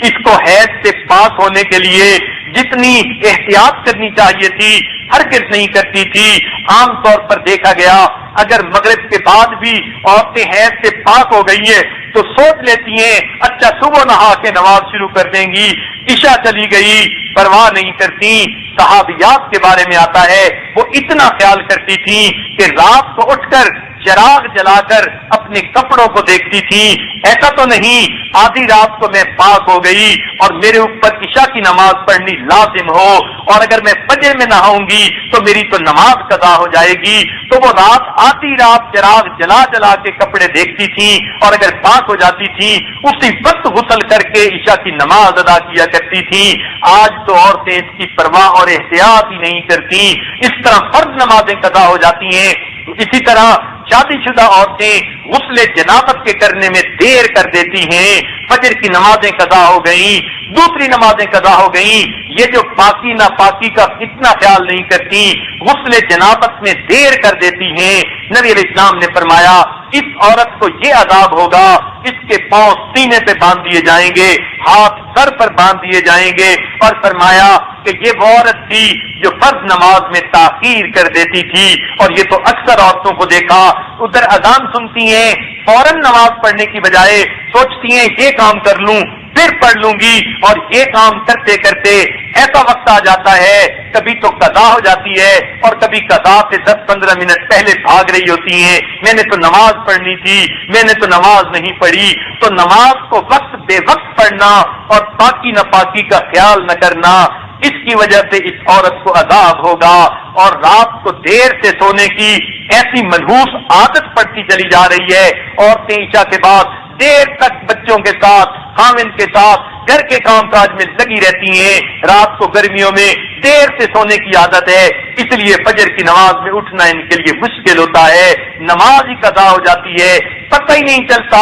اس کو حیض سے پاک ہونے کے لیے جتنی احتیاط کرنی چاہیے تھی ہرگز نہیں کرتی تھی۔ عام طور پر دیکھا گیا اگر مغرب کے بعد بھی عورتیں حیض سے پاک ہو گئی ہیں تو سوچ لیتی ہیں اچھا صبح نہا کے نماز شروع کر دیں گی، عشاء چلی گئی، پرواہ نہیں کرتی۔ صحابیات کے بارے میں آتا ہے وہ اتنا خیال کرتی تھی کہ رات کو اٹھ کر چراغ جلا کر اپنے کپڑوں کو دیکھتی تھی. ایسا تو نہیں آدھی رات کو میں پاک ہو گئی اور میرے اوپر عشاء کی نماز پڑھنی لازم ہو, اور اگر میں فجر میں نہاؤں گی تو میری تو نماز قضا ہو جائے گی. تو وہ رات آدھی رات چراغ جلا جلا کے کپڑے دیکھتی تھی, اور اگر پاک ہو جاتی تھی اسی وقت غسل کر کے عشاء کی نماز ادا کیا کرتی تھی. آج تو عورتیں اس کی پرواہ اور احتیاط ہی نہیں کرتی. اس طرح فرض نمازیں قضا ہو جاتی ہیں. اسی طرح شادی شدہ عورتیں غسل جنابت کے کرنے میں دیر کر دیتی ہیں. فجر کی نمازیں قضا ہو گئیں, دوسری نمازیں قضا ہو گئیں. یہ جو پاکی ناپاکی کا اتنا خیال نہیں کرتی, غسل جنابت میں دیر کر دیتی ہیں. نبی علیہ السلام نے فرمایا اس عورت کو یہ عذاب ہوگا, اس کے پاؤں سینے پہ باندھ دیے جائیں گے, ہاتھ سر پر باندھ دیے جائیں گے, اور فرمایا کہ یہ وہ عورت تھی جو فرض نماز میں تاخیر کر دیتی تھی. اور یہ تو اکثر عورتوں کو دیکھا, ادھر اذان سنتی ہیں, فوراً نماز پڑھنے کی بجائے سوچتی ہیں یہ کام کر لوں پھر پڑھ لوں گی, اور یہ کام کرتے کرتے ایسا وقت آ جاتا ہے کبھی تو قضا ہو جاتی ہے اور کبھی قضا سے 10-15 منٹ پہلے بھاگ رہی ہوتی ہیں. میں نے تو نماز پڑھنی تھی, میں نے تو نماز نہیں پڑھی. تو نماز کو وقت بے وقت پڑھنا اور پاکی ناپاکی کا خیال نہ کرنا, اس کی وجہ سے اس عورت کو عذاب ہوگا. اور رات کو دیر سے سونے کی ایسی منحوس عادت پڑتی چلی جا رہی ہے. عورتیں عشاء کے بعد دیر تک بچوں کے ساتھ, خاوند کے ساتھ گھر کے کام کاج میں لگی رہتی ہیں. رات کو گرمیوں میں دیر سے سونے کی عادت ہے, اس لیے فجر کی نماز میں اٹھنا ان کے لیے مشکل ہوتا ہے. نماز ہی قضا ہو جاتی ہے, پتہ ہی نہیں چلتا,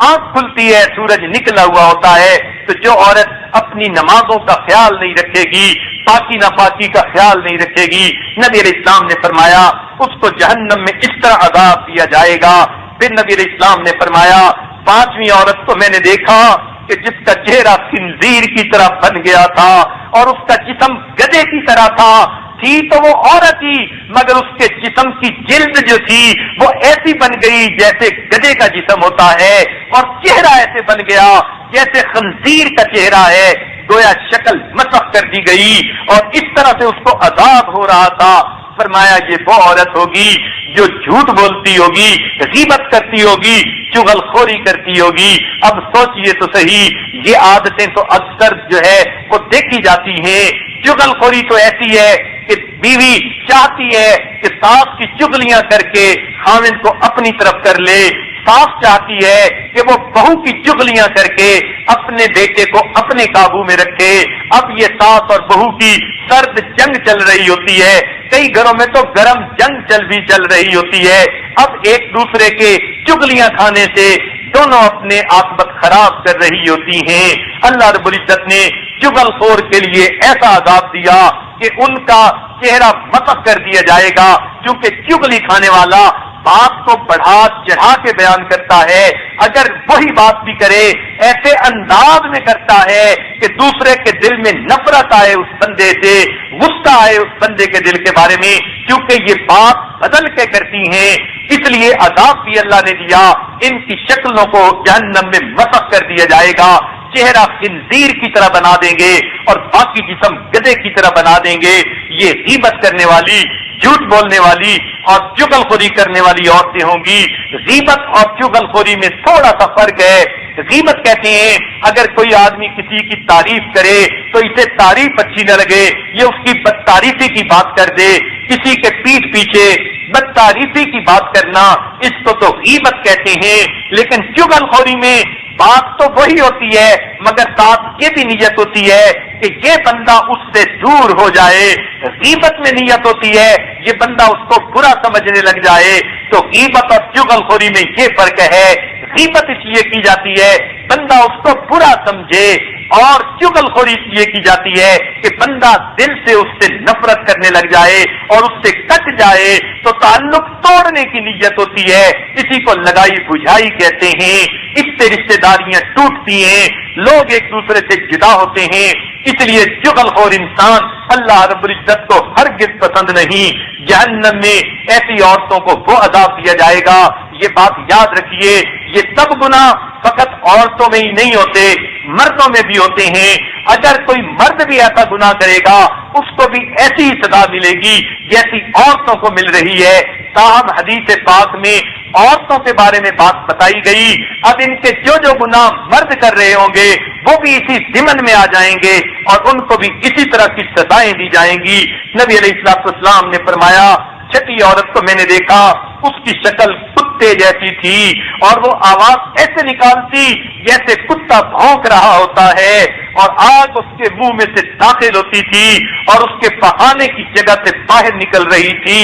آنکھ کھلتی ہے سورج نکلا ہوا ہوتا ہے. تو جو عورت اپنی نمازوں کا خیال نہیں رکھے گی, پاکی ناپاکی کا خیال نہیں رکھے گی, نبی علیہ السلام نے فرمایا اس کو جہنم میں اس طرح عذاب دیا جائے گا. پھر نبی علیہ السلام نے فرمایا 5ویں عورت کو میں نے دیکھا کہ جس کا چہرہ خنزیر کی طرح بن گیا تھا اور اس کا جسم گدھے کی طرح تھا. تھی تو وہ عورت ہی, مگر اس کے جسم کی جلد جو تھی وہ ایسی بن گئی جیسے گدھے کا جسم ہوتا ہے, اور چہرہ ایسے بن گیا جیسے خنزیر کا چہرہ ہے, گویا شکل مسخ کر دی گئی, اور اس طرح سے اس کو عذاب ہو رہا تھا. فرمایا یہ وہ عورت ہوگی جو جھوٹ بولتی ہوگی, غیبت کرتی ہوگی, چغل خوری کرتی ہوگی. اب سوچئے تو صحیح, یہ عادتیں تو اکثر جو ہے وہ دیکھی جاتی ہیں. چغل خوری تو ایسی ہے کہ بیوی چاہتی ہے کہ ساس کی چغلیاں کر کے خاوند کو اپنی طرف کر لے, ساس چاہتی ہے کہ وہ بہو کی چغلیاں کر کے اپنے بیٹے کو اپنے قابو میں رکھے. اب یہ ساس اور بہو کی سرد جنگ چل رہی ہوتی ہے, کئی گھروں میں تو گرم جنگ چل رہی ہوتی ہے. اب ایک دوسرے کے چغلیاں کھانے سے دونوں اپنے عاقبت خراب کر رہی ہوتی ہیں. اللہ رب العزت نے چغل خور کے لیے ایسا عذاب دیا کہ ان کا چہرہ مسخ کر دیا جائے گا, کیونکہ چغلی کھانے والا بات کو بڑھا چڑھا کے بیان کرتا ہے. اگر وہی بات بھی کرے ایسے انداز میں کرتا ہے کہ دوسرے کے دل میں نفرت آئے اس بندے سے, غصہ آئے اس بندے کے دل کے بارے میں, کیونکہ یہ بات بدل کے کرتی ہیں. اس لیے عذاب بھی اللہ نے دیا, ان کی شکلوں کو جہنم میں مسخ کر دیا جائے گا, چہرہ خنزیر کی طرح بنا دیں گے اور باقی جسم گدھے کی طرح بنا دیں گے. یہ غیبت کرنے والی, جھوٹ بولنے والی اور چغل خوری کرنے والی عورتیں ہوں گی. غیبت اور چغل خوری میں تھوڑا سا فرق ہے. غیبت کہتے ہیں اگر کوئی آدمی کسی کی تعریف کرے تو اسے تعریف اچھی نہ لگے, یہ اس کی بد تعریفی کی بات کر دے. کسی کے پیٹھ پیچھے بد تعریفی کی بات کرنا, اس کو تو غیبت کہتے ہیں. لیکن چغل خوری میں بات تو وہی ہوتی ہے, مگر ساتھ یہ بھی نیت ہوتی ہے کہ یہ بندہ اس سے دور ہو جائے. غیبت میں نیت ہوتی ہے یہ بندہ اس کو برا سمجھنے لگ جائے. تو غیبت اور چغل خوری میں یہ فرق ہے. غیبت اس لیے کی جاتی ہے بندہ اس کو برا سمجھے, اور چغل خوری اس لیے کی جاتی ہے کہ بندہ دل سے اس سے نفرت کرنے لگ جائے اور اس سے کٹ جائے. تو تعلق توڑنے کی نیت ہوتی ہے, اسی کو لگائی بجھائی کہتے ہیں. اس سے رشتہ داریاں ٹوٹتی ہیں, لوگ ایک دوسرے سے جدا ہوتے ہیں. اس لیے چغل خور انسان اللہ رب العزت کو ہرگز پسند نہیں. جہنم میں ایسی عورتوں کو وہ عذاب دیا جائے گا. یہ بات یاد رکھیے, یہ سب گناہ فقط عورتوں میں ہی نہیں ہوتے, مردوں میں بھی ہوتے ہیں. اگر کوئی مرد بھی ایسا گناہ کرے گا اس کو بھی ایسی ہی سزا ملے گی جیسی عورتوں کو مل رہی ہے. تاہم حدیث پاک میں عورتوں کے بارے میں بات بتائی گئی. اب ان کے جو جو گناہ مرد کر رہے ہوں گے وہ بھی اسی ضمن میں آ جائیں گے اور ان کو بھی اسی طرح کی سزائیں دی جائیں گی. نبی علیہ السلام نے فرمایا چھٹی عورت کو میں نے دیکھا, اس کی شکل کتے جیسی تھی اور وہ آواز ایسے نکالتی جیسے کتا بھونک رہا ہوتا ہے, اور آگ اس کے منہ میں سے داخل ہوتی تھی اور اس کے پہانے کی جگہ سے باہر نکل رہی تھی.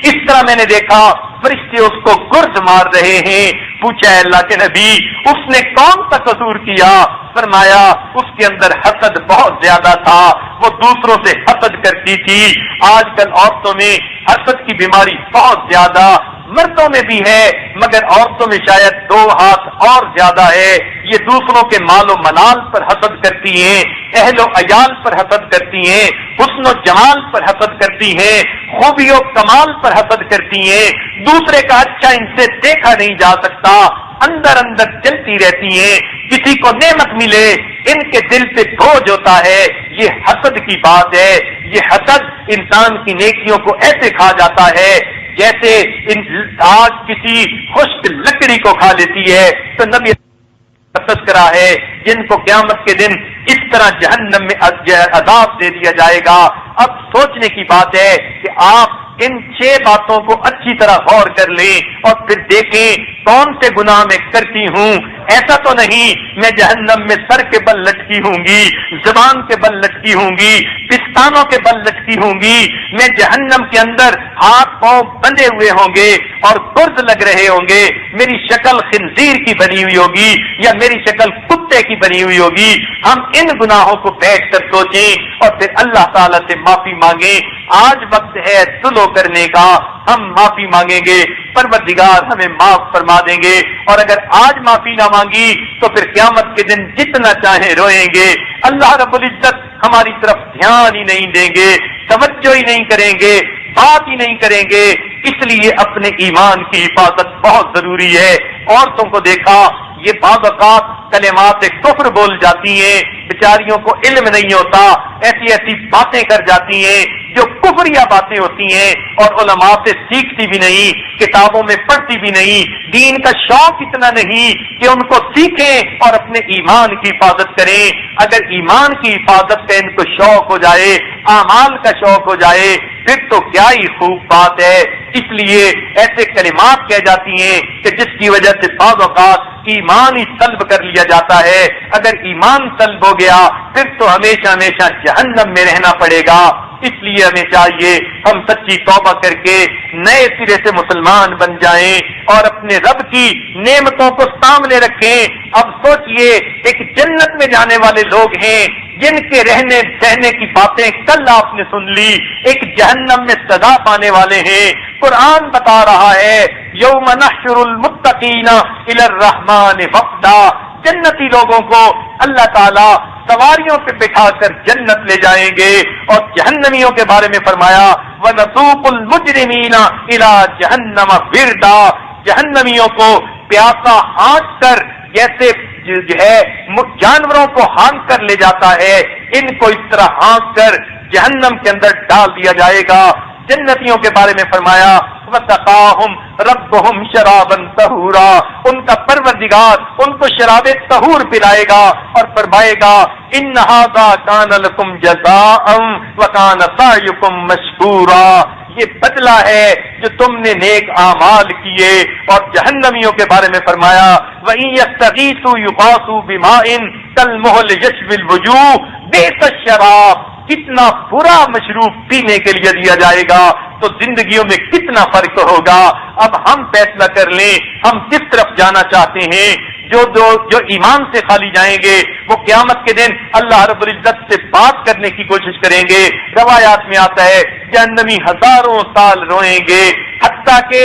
اس طرح میں نے دیکھا فرشتے اس کو گرد مار رہے ہیں. پوچھا اللہ کے نبی اس نے کون سا قصور کیا؟ فرمایا اس کے اندر حسد بہت زیادہ تھا, وہ دوسروں سے حسد کرتی تھی. آج کل عورتوں میں حسد کی بیماری بہت زیادہ, مردوں میں بھی ہے مگر عورتوں میں شاید 2 ہاتھ اور زیادہ ہے. یہ دوسروں کے مال و منال پر حسد کرتی ہیں, اہل و عیال پر حسد کرتی ہیں, حسن و جمال پر حسد کرتی ہیں, خوبی و کمال پر حسد کرتی ہیں. دوسرے کا اچھا ان سے دیکھا نہیں جا سکتا, اندر اندر چلتی رہتی ہیں. کسی کو نعمت ملے ان کے دل پہ بوجھ ہوتا ہے. یہ حسد کی بات ہے. یہ حسد انسان کی نیکیوں کو ایسے کھا جاتا ہے جیسے آگ کسی خشک لکڑی کو کھا لیتی ہے. تو نبی تذکرہ ہے جن کو قیامت کے دن اس طرح جہنم میں عذاب دے دیا جائے گا. اب سوچنے کی بات ہے کہ آپ ان 6 باتوں کو اچھی طرح غور کر لیں اور پھر دیکھیں کون سے گناہ میں کرتی ہوں. ایسا تو نہیں میں جہنم میں سر کے بل لٹکی ہوں گی, زبان کے بل لٹکی ہوں گی, پستانوں کے بل لٹکی ہوں گی. میں جہنم کے اندر ہاتھ پاؤں بندھے ہوئے ہوں گے اور گرد لگ رہے ہوں گے. میری شکل خنزیر کی بنی ہوئی ہوگی یا میری شکل کتے کی بنی ہوئی ہوگی. ہم ان گناہوں کو بیٹھ کر سوچیں اور پھر اللہ تعالیٰ سے معافی مانگیں. آج وقت ہے سلو کرنے کا, ہم معافی مانگیں گے, پروردگار ہمیں معاف فرما دیں گے. اور اگر آج معافی نہ مانگی تو پھر قیامت کے دن جتنا چاہیں روئیں گے. اللہ رب العزت ہماری طرف دھیان ہی نہیں دیں گے, توجہ ہی نہیں کریں گے, بات ہی نہیں کریں گے. اس لیے اپنے ایمان کی حفاظت بہت ضروری ہے. عورتوں کو دیکھا یہ بعض اوقات کلمات کفر بول جاتی ہیں, بیچاریوں کو علم نہیں ہوتا, ایسی ایسی باتیں کر جاتی ہیں جو کفریہ باتیں ہوتی ہیں اور علماء سے سیکھتی بھی نہیں, کتابوں میں پڑھتی بھی نہیں. دین کا شوق اتنا نہیں کہ ان کو سیکھیں اور اپنے ایمان کی حفاظت کریں. اگر ایمان کی حفاظت کا ان کو شوق ہو جائے, اعمال کا شوق ہو جائے, پھر تو کیا ہی خوب بات ہے. اس لیے ایسے کلمات کہہ جاتی ہیں کہ جس کی وجہ سے بعض اوقات ایمان ہی سلب کر لیا جاتا ہے. اگر ایمان سلب ہو گیا پھر تو ہمیشہ ہمیشہ جہنم میں رہنا پڑے گا. اس لیے ہمیں چاہیے ہم سچی توبہ کر کے نئے سرے سے مسلمان بن جائیں اور اپنے رب کی نعمتوں کو سامنے رکھیں. اب سوچئے ایک جنت میں جانے والے لوگ ہیں جن کے رہنے سہنے کی باتیں کل آپ نے سن لی, ایک جہنم میں سزا پانے والے ہیں. قرآن بتا رہا ہے یوم نحشر المتقین الی الرحمن وفدا, جنتی لوگوں کو اللہ تعالیٰ سواریوں پہ بٹھا کر جنت لے جائیں گے. اور جہنمیوں کے بارے میں فرمایا وَنَسُوقُ الْمُجْرِمِينَ إِلَى جَهَنَّمَ وِرْدًا, جہنمیوں کو پیاسا ہانک کر جیسے جو ہے جانوروں کو ہانک کر لے جاتا ہے, ان کو اس طرح ہانک کر جہنم کے اندر ڈال دیا جائے گا. جنتیوں کے بارے میں فرمایا وَسَقَاهُمْ رَبُّهُمْ شَرَابًا طَهُورًا, ان کا پروردگار ان کو شراب طہور پلائے گا اور فرمائے گا إِنَّ هَذَا كَانَ لَكُمْ جَزَاءً وَكَانَ سَعْيُكُمْ مَشْكُورًا, یہ بدلہ ہے جو تم نے نیک اعمال کیے. اور جہنمیوں کے بارے میں فرمایا وَإِن يَسْتَغِيثُوا يُغَاثُوا بِمَاءٍ كَالْمُهْلِ يَشْوِي الْوُجُوهَ بِئْسَ الشَّرَابُ, کتنا برا مشروب پینے کے لیے دیا جائے گا تو زندگیوں میں کتنا فرق ہوگا. اب ہم فیصلہ کر لیں ہم کس طرف جانا چاہتے ہیں. جو ایمان سے خالی جائیں گے وہ قیامت کے دن اللہ رب العزت سے بات کرنے کی کوشش کریں گے. روایات میں آتا ہے جہنمی ہزاروں سال روئیں گے, حتیٰ کہ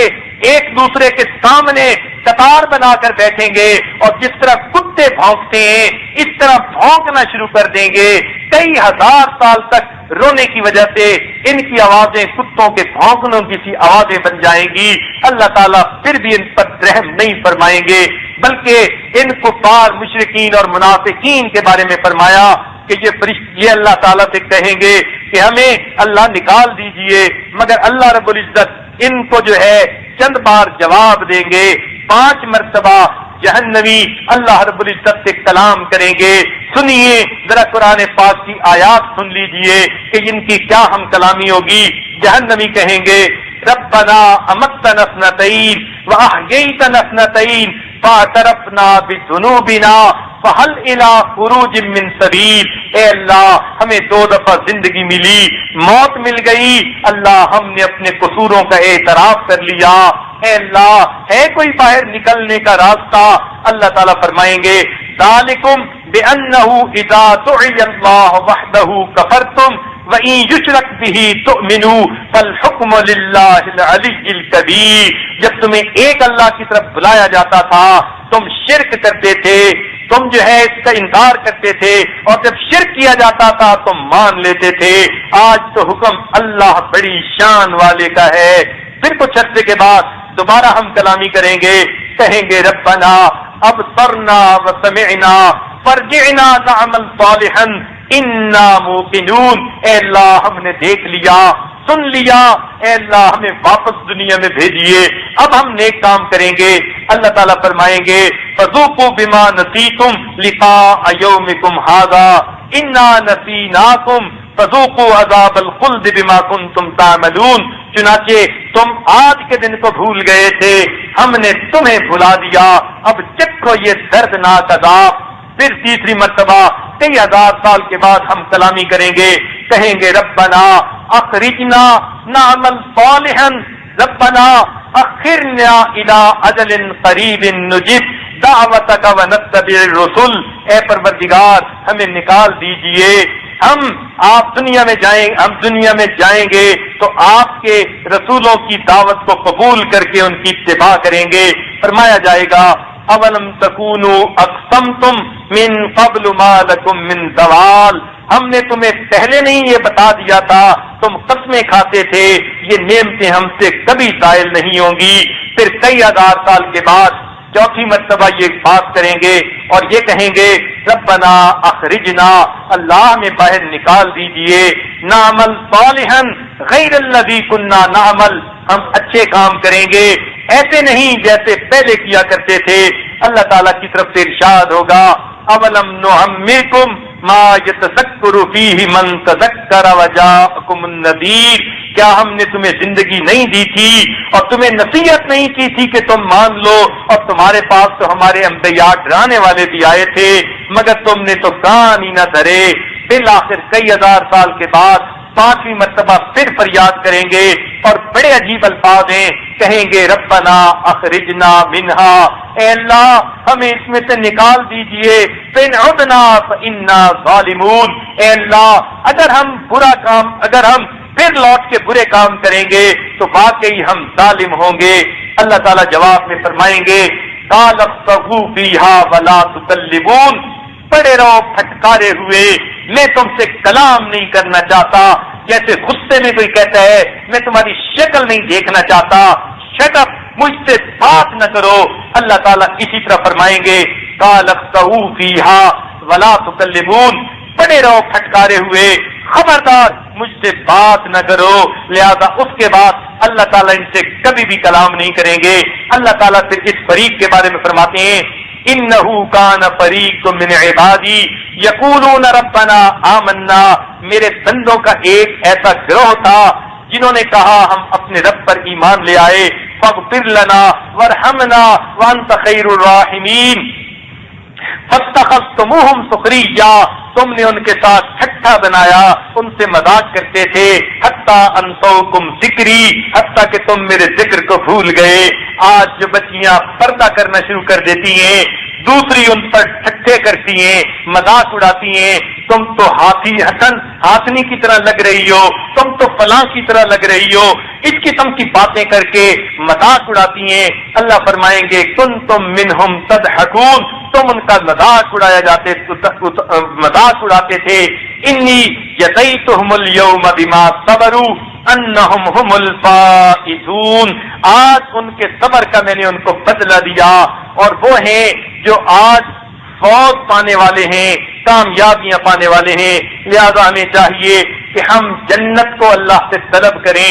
ایک دوسرے کے سامنے قطار بنا کر بیٹھیں گے اور جس طرح کتے بھونکتے ہیں اس طرح بھونکنا شروع کر دیں گے. کئی ہزار سال تک رونے کی وجہ سے ان کی آوازیں کتوں کے بھونکنے کی سی آوازیں بن جائیں گی. اللہ تعالیٰ پھر بھی ان پر رحم نہیں فرمائیں گے, بلکہ ان کفار مشرکین اور منافقین کے بارے میں فرمایا کہ یہ اللہ تعالیٰ سے کہیں گے کہ ہمیں اللہ نکال دیجئے, مگر اللہ رب العزت ان کو جو ہے چند بار جواب دیں گے، 5 مرتبہ جہنمی اللہ رب العزت سے کلام کریں گے۔ سنیے ذرا قرآن پاک کی آیات سن لیجئے کہ ان کی کیا ہم کلامی ہوگی۔ جہنمی کہیں گے ربنا امتنا اثنتین واحییتنا اثنتین فاعترفنا بذنوبنا فہل الی خروج من سبیل، اے اللہ ہمیں 2 دفعہ زندگی ملی، موت مل گئی، اللہ ہم نے اپنے قصوروں کا اعتراف کر لیا، اے اللہ ہے کوئی باہر نکلنے کا راستہ؟ اللہ تعالیٰ فرمائیں گے ذالکم بأنہ اذا دعی اللہ وحدہ کفرتم وَإِن يُشْرَكْ بِهِ تُؤْمِنُوا فَالْحُكْمُ لِلَّهِ الْعَلِيِّ الْكَبِيرِ، جب تمہیں ایک اللہ کی طرف بلایا جاتا تھا تم شرک کرتے تھے، تم جو ہے اس کا انکار کرتے تھے، اور جب شرک کیا جاتا تھا تم مان لیتے تھے۔ آج تو حکم اللہ بڑی شان والے کا ہے۔ پھر کچھ عرصے کے بعد دوبارہ ہم کلامی کریں گے، کہیں گے ربنا ابصرنا وسمعنا فرجعنا نعمل صالحا انا موقنون، اے اللہ ہم نے دیکھ لیا، سن لیا، اے اللہ ہمیں واپس دنیا میں بھیجیے، اب ہم نیک کام کریں گے۔ اللہ تعالیٰ فرمائیں گے فذوقوا بما نسیتم لقاء یومکم ھذا انا نسیناکم فذوقوا عذاب الخلد بما کنتم تعملون، چنانچہ تم آج کے دن کو بھول گئے تھے، ہم نے تمہیں بھلا دیا، اب چکھو یہ دردناک عذاب۔ پھر تیسری مرتبہ کئی ہزار سال کے بعد ہم کلامی کریں گے، کہیں گے ربنا اخرجنا نعمل صالحا ربنا اخرنا الى اجل قریب نجب دعوتک ونتبع الرسل، اے پروردگار ہمیں نکال دیجئے، آپ دنیا میں جائیں، ہم دنیا میں جائیں گے تو آپ کے رسولوں کی دعوت کو قبول کر کے ان کی اتباع کریں گے۔ فرمایا جائے گا اولم تکونوا اقسمتم من قبل ما لکم من زوال، ہم نے تمہیں پہلے نہیں یہ بتا دیا تھا، تم قسمیں کھاتے تھے یہ نعمتیں ہم سے کبھی زائل نہیں ہوں گی۔ پھر کئی ہزار سال کے بعد چوتھی مرتبہ یہ بات کریں گے اور یہ کہیں گے ربنا اخرجنا، اللہ میں باہر نکال دیجئے، نعمل صالحا غیر الذی کنا نعمل، ہم اچھے کام کریں گے ایسے نہیں جیسے پہلے کیا کرتے تھے۔ اللہ تعالیٰ کی طرف سے ارشاد ہوگا اولم نعمرکم ما یتذکر فیہ من تذکر وجاءکم النذیر، کیا ہم نے تمہیں زندگی نہیں دی تھی اور تمہیں نصیحت نہیں کی تھی کہ تم مان لو، اور تمہارے پاس تو ہمارے انبیاء ڈرانے والے بھی آئے تھے مگر تم نے تو کان ہی نہ دھرے۔ بالآخر کئی ہزار سال کے بعد 5ویں مرتبہ پھر فریاد کریں گے اور بڑے عجیب الفاظ ہیں، کہیں گے ربنا اخرجنا منہا، اے اللہ ہمیں اس میں سے نکال دیجئے، فإن عدنا فإنا ظالمون، اے اللہ اگر ہم پھر لوٹ کے برے کام کریں گے تو واقعی ہم ظالم ہوں گے۔ اللہ تعالیٰ جواب میں فرمائیں گے قال ابتغوا فیہا ولا تکلمون، پڑے رہو پھٹکارے ہوئے، میں تم سے کلام نہیں کرنا چاہتا، جیسے غصے میں کوئی کہتا ہے میں تمہاری شکل نہیں دیکھنا چاہتا، شٹ اپ، مجھ سے بات نہ کرو۔ اللہ تعالیٰ اسی طرح فرمائیں گے قال اخسئوا فیہا ولا تکلمون، پڑے رہو پھٹکارے ہوئے، خبردار مجھ سے بات نہ کرو۔ لہذا اس کے بعد اللہ تعالیٰ ان سے کبھی بھی کلام نہیں کریں گے۔ اللہ تعالیٰ پھر اس فریق کے بارے میں فرماتے ہیں انہو کان فریق من عبادی یقولون ربنا آمنا، میرے بندوں کا ایک ایسا گروہ تھا جنہوں نے کہا ہم اپنے رب پر ایمان لے آئے، فاغفر لنا وارحمنا وانت خیر الراحمین، فاتخذتموہم سخریا، تم نے ان کے ساتھ ٹھٹھا بنایا، ان سے مذاق کرتے تھے، حتیٰ انسوکم ذکری، حتیٰ کہ تم میرے ذکر کو بھول گئے۔ آج جو بچیاں پردہ کرنا شروع کر دیتی ہیں، دوسری ان پر ٹھٹھے کرتی ہیں، مذاق اڑاتی ہیں، تم تو ہاتھنی کی طرح لگ رہی ہو، تم تو فلاں کی طرح لگ رہی ہو، اس قسم کی باتیں کر کے مذاق اڑاتی ہیں۔ اللہ فرمائیں گے کنتم منہم تضحکون، تم ان کا مذاق اڑاتے تھے۔ انی جزیتہم اليوم بما صبروا انہم هم الفائزون، آج ان کے صبر کا میں نے ان کو بدلہ دیا اور وہ ہیں جو آج فوز پانے والے ہیں، کامیابیاں پانے والے ہیں۔ لہذا ہمیں چاہیے کہ ہم جنت کو اللہ سے طلب کریں،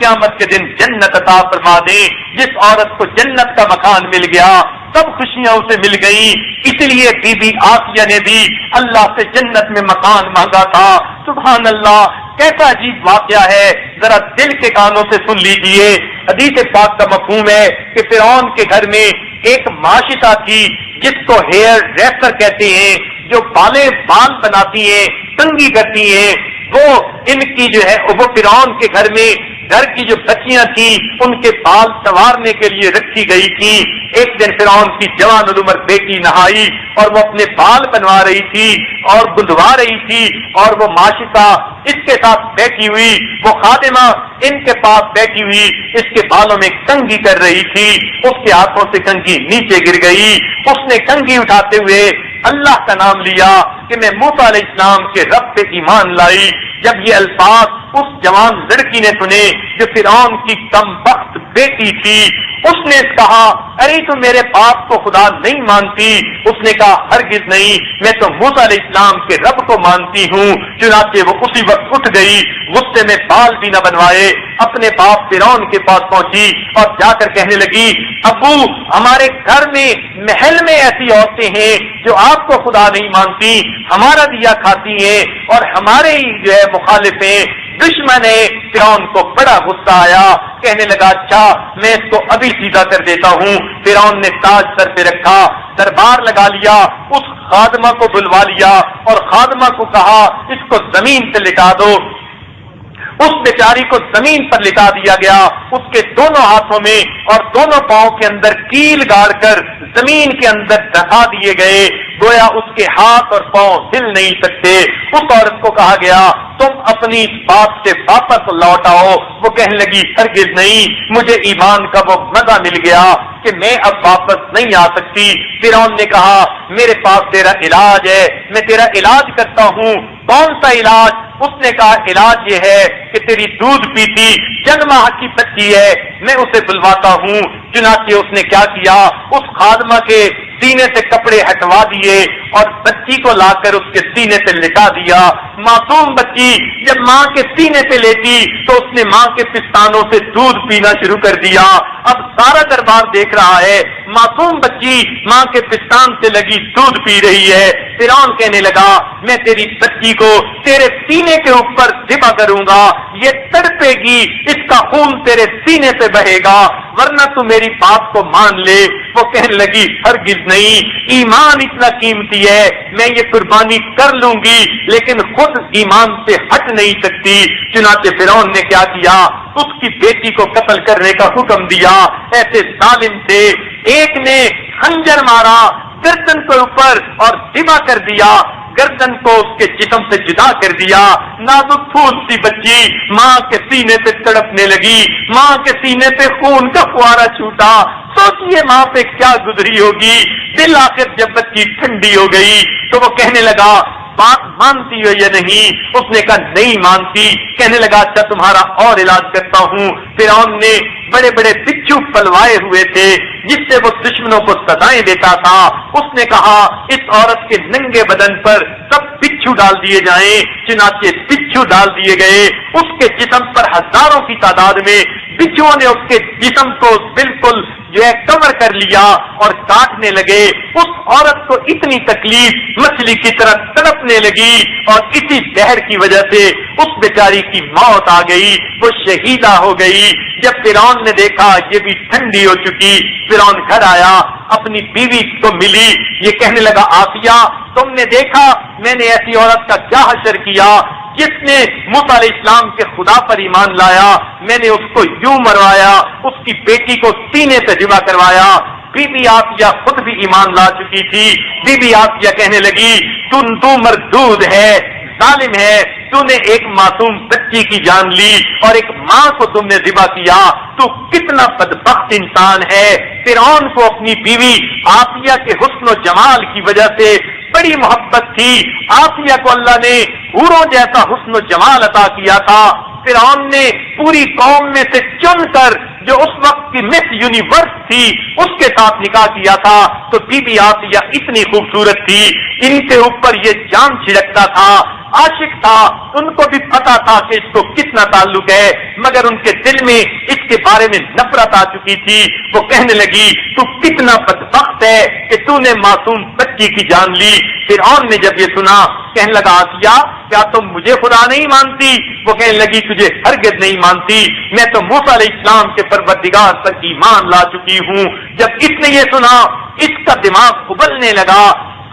قیامت کے دن جنت عطا فرما دے۔ جس عورت کو جنت کا مکان مل گیا، سب خوشیاں اسے مل گئی، اس لیے بی بی آسیہ نے بھی اللہ سے جنت میں مکان مانگا تھا۔ سبحان اللہ، کیسا عجیب واقعہ ہے، ذرا دل کے کانوں سے سن لیجئے۔ حدیث پاک کا مفہوم ہے کہ فرعون کے گھر میں ایک معاشقہ تھی جس کو ہیئر ڈریسر کہتے ہیں، جو بال بناتی ہیں، تنگی کرتی ہیں، وہ ان کی جو ہے وہ فرعون کے گھر میں گھر کی جو بچیاں تھیں ان کے بال سنوارنے کے لیے رکھی گئی تھی۔ ایک دن فرعون کی جوان العمر بیٹی نہائی اور وہ اپنے بال بنوا رہی تھی اور گندوا رہی تھی، اور وہ معاشقہ اس کے ساتھ بیٹھی ہوئی، وہ خادمہ ان کے پاس بیٹھی ہوئی اس کے بالوں میں کنگھی کر رہی تھی۔ اس کے ہاتھوں سے کنگھی نیچے گر گئی، اس نے کنگھی اٹھاتے ہوئے اللہ کا نام لیا کہ میں موسیٰ علیہ السلام کے رب پہ ایمان لائی۔ جب یہ الفاظ اس جوان لڑکی نے سنے جو فرعون کی کم بخت بیٹی تھی، اس نے کہا ارے تو میرے باپ کو خدا نہیں مانتی؟ اس نے کہا ہرگز نہیں، میں تو موسیٰ علیہ السلام کے رب کو مانتی ہوں۔ چنانچہ وہ اسی وقت اٹھ گئی، غصے میں بال بھی نہ بنوائے، اپنے باپ فرعون کے پاس پہنچی اور جا کر کہنے لگی ابو، ہمارے گھر میں محل میں ایسی عورتیں ہیں جو آپ کو خدا نہیں مانتی، ہمارا دیا کھاتی ہیں اور ہمارے ہی جو ہے مخالف ہیں، دشمن ہے۔ فرعون کو بڑا غصہ آیا، کہنے لگا اچھا میں اس کو ابھی سیدھا کر دیتا ہوں۔ فرعون نے تاج سر پہ رکھا، دربار لگا لیا، اس خادمہ کو بلوا لیا اور خادمہ کو کہا اس کو زمین سے لٹا دو۔ اس بیچاری کو زمین پر لٹا دیا گیا، اس کے دونوں ہاتھوں میں اور دونوں پاؤں کے اندر کیل گاڑ کر زمین کے اندر دبا دیے گئے، گویا اس کے ہاتھ اور پاؤں ہل نہیں سکتے۔ اس عورت کو کہا گیا تم اپنی بات سے واپس لوٹ آؤ۔ وہ کہنے لگی ہرگز نہیں، مجھے ایمان کا وہ مزہ مل گیا کہ میں اب واپس نہیں آ سکتی۔ فرعون نے کہا میرے پاس تیرا علاج ہے، میں تیرا علاج کرتا ہوں۔ کون سا علاج؟ اس نے کہا علاج یہ ہے کہ تیری دودھ پیتی جن ماہ کی بچی ہے، میں اسے بلواتا ہوں۔ چنانچہ اس نے کیا کیا، اس خادمہ کے سینے سے کپڑے ہٹوا دیے اور بچی کو لا کر اس کے سینے پہ لٹا دیا۔ معصوم بچی جب ماں کے سینے پہ لیٹی تو اس نے ماں کے پستانوں سے دودھ پینا شروع کر دیا۔ اب سارا دربار دیکھ رہا ہے، معصوم بچی ماں کے پستان سے لگی دودھ پی رہی ہے۔ فرعون کہنے لگا میں تیری بچی کو تیرے سینے کے اوپر ذبح کروں گا، یہ تڑپے گی، اس کا خون تیرے سینے پہ بہے گا، ورنہ تو میری بات کو مان لے۔ وہ کہنے لگی ہرگز نہیں، ایمان اتنا قیمتی ہے، میں یہ قربانی کر لوں گی لیکن خود ایمان سے ہٹ نہیں سکتی۔ چنانچہ فرعون نے کیا کیا، اس کی بیٹی کو قتل کرنے کا حکم دیا۔ ایسے ظالم تھے، ایک نے خنجر مارا گردن کے اوپر اور ذبح کر دیا، گردن کو اس کے جسم سے جدا کر دیا۔ نازک پھول سی بچی ماں کے سینے پہ تڑپنے لگی، ماں کے سینے پہ خون کا فوارہ چھوٹا۔ سوچئے ماں پہ کیا گزری ہوگی۔ دل آخر جب بچی ٹھنڈی ہو گئی تو وہ کہنے لگا بات مانتی ہو یا نہیں؟ اس نے کہا نہیں مانتی۔ کہنے لگا اچھا تمہارا اور علاج کرتا ہوں۔ فرعون نے بڑے بڑے بچھو پلوائے ہوئے تھے جس سے وہ دشمنوں کو سزائیں دیتا تھا۔ اس نے کہا اس عورت کے ننگے بدن پر سب بچھو ڈال دیے جائیں۔ چنانچہ بچھو ڈال دیے گئے، اس کے جسم پر ہزاروں کی تعداد میں بچھوؤں نے اس کے جسم کو بالکل جو ہے کور کر لیا اور کاٹنے لگے۔ اس عورت کو اتنی تکلیف مچھلی کی طرح تڑپنے لگی اور اسی زہر کی وجہ سے اس بیچاری کی موت آ گئی، وہ شہیدہ ہو گئی۔ جب فرعون نے دیکھا یہ بھی ٹھنڈی ہو چکی، فرعون گھر آیا، اپنی بیوی کو ملی، یہ کہنے لگا آسیہ تم نے دیکھا میں نے ایسی عورت کا کیا حشر کیا جس نے موسیٰ علیہ السلام کے خدا پر ایمان لایا، میں نے اس کو یوں مروایا، اس کی بیٹی کو سینے سے ذبح کروایا۔ بی بی آسیہ خود بھی ایمان لا چکی تھی۔ بی بی آسیہ کہنے لگی تو مردود ہے، ظالم ہے، تو نے ایک معصوم بچی کی جان لی اور ایک ماں کو تم نے ذبح کیا، تو کتنا بدبخت انسان ہے۔ فرعون کو اپنی بیوی آسیہ کے حسن و جمال کی وجہ سے بڑی محبت تھی۔ آسیہ کو اللہ نے حوروں جیسا حسن و جمال عطا کیا تھا۔ فرعون نے پوری قوم میں سے چن کر جو اس وقت کی مس یونیورس تھی اس کے ساتھ نکاح کیا تھا، تو بی بی آسیہ اتنی خوبصورت تھی، ان کے اوپر یہ جان چھڑکتا تھا۔ عاشق تھا، ان کو بھی پتا تھا کہ اس کو کتنا تعلق ہے، مگر ان کے دل میں اس کے بارے میں نفرت آ چکی تھی۔ وہ کہنے لگی تو کتنا بدبخت ہے کہ تو نے معصوم بچی کی جان لی۔ فرعون نے جب یہ سنا کہنے لگا آسیہ کیا تم مجھے خدا نہیں مانتی؟ وہ کہنے لگی تجھے ہرگز نہیں مانتی، میں تو موسیٰ علیہ السلام کے پروردگار پر ایمان لا چکی ہوں۔ جب اس نے یہ سنا اس کا دماغ ابلنے لگا،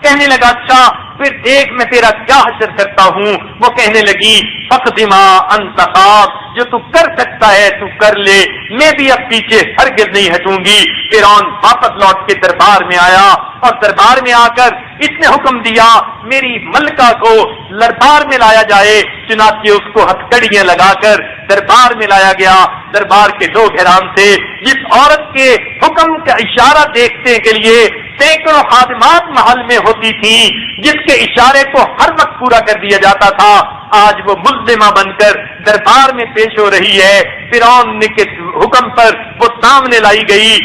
کہنے لگا اچھا پھر دیکھ میں تیرا کیا حشر کرتا ہوں۔ وہ کہنے لگی فقد ما انت قاض، جو تو کر سکتا ہے تو کر لے، میں بھی اب پیچھے ہرگز نہیں ہٹوں گی۔ فرعون واپس لوٹ کے دربار میں آیا اور دربار میں آ کر اس نے حکم دیا میری ملکہ کو دربار میں لایا جائے۔ چنانچہ اس کو ہتھکڑیاں لگا کر دربار میں لایا گیا۔ دربار کے لوگ حیران تھے، جس عورت کے حکم کا اشارہ دیکھنے کے لیے سینکڑوں خادمات محل میں ہوتی تھیں، جس کے اشارے کو ہر وقت پورا کر دیا جاتا تھا، آج وہ ملزمہ بن کر دربار میں پیش ہو رہی ہے۔ فرعون کے حکم پر وہ سامنے لائی گئی۔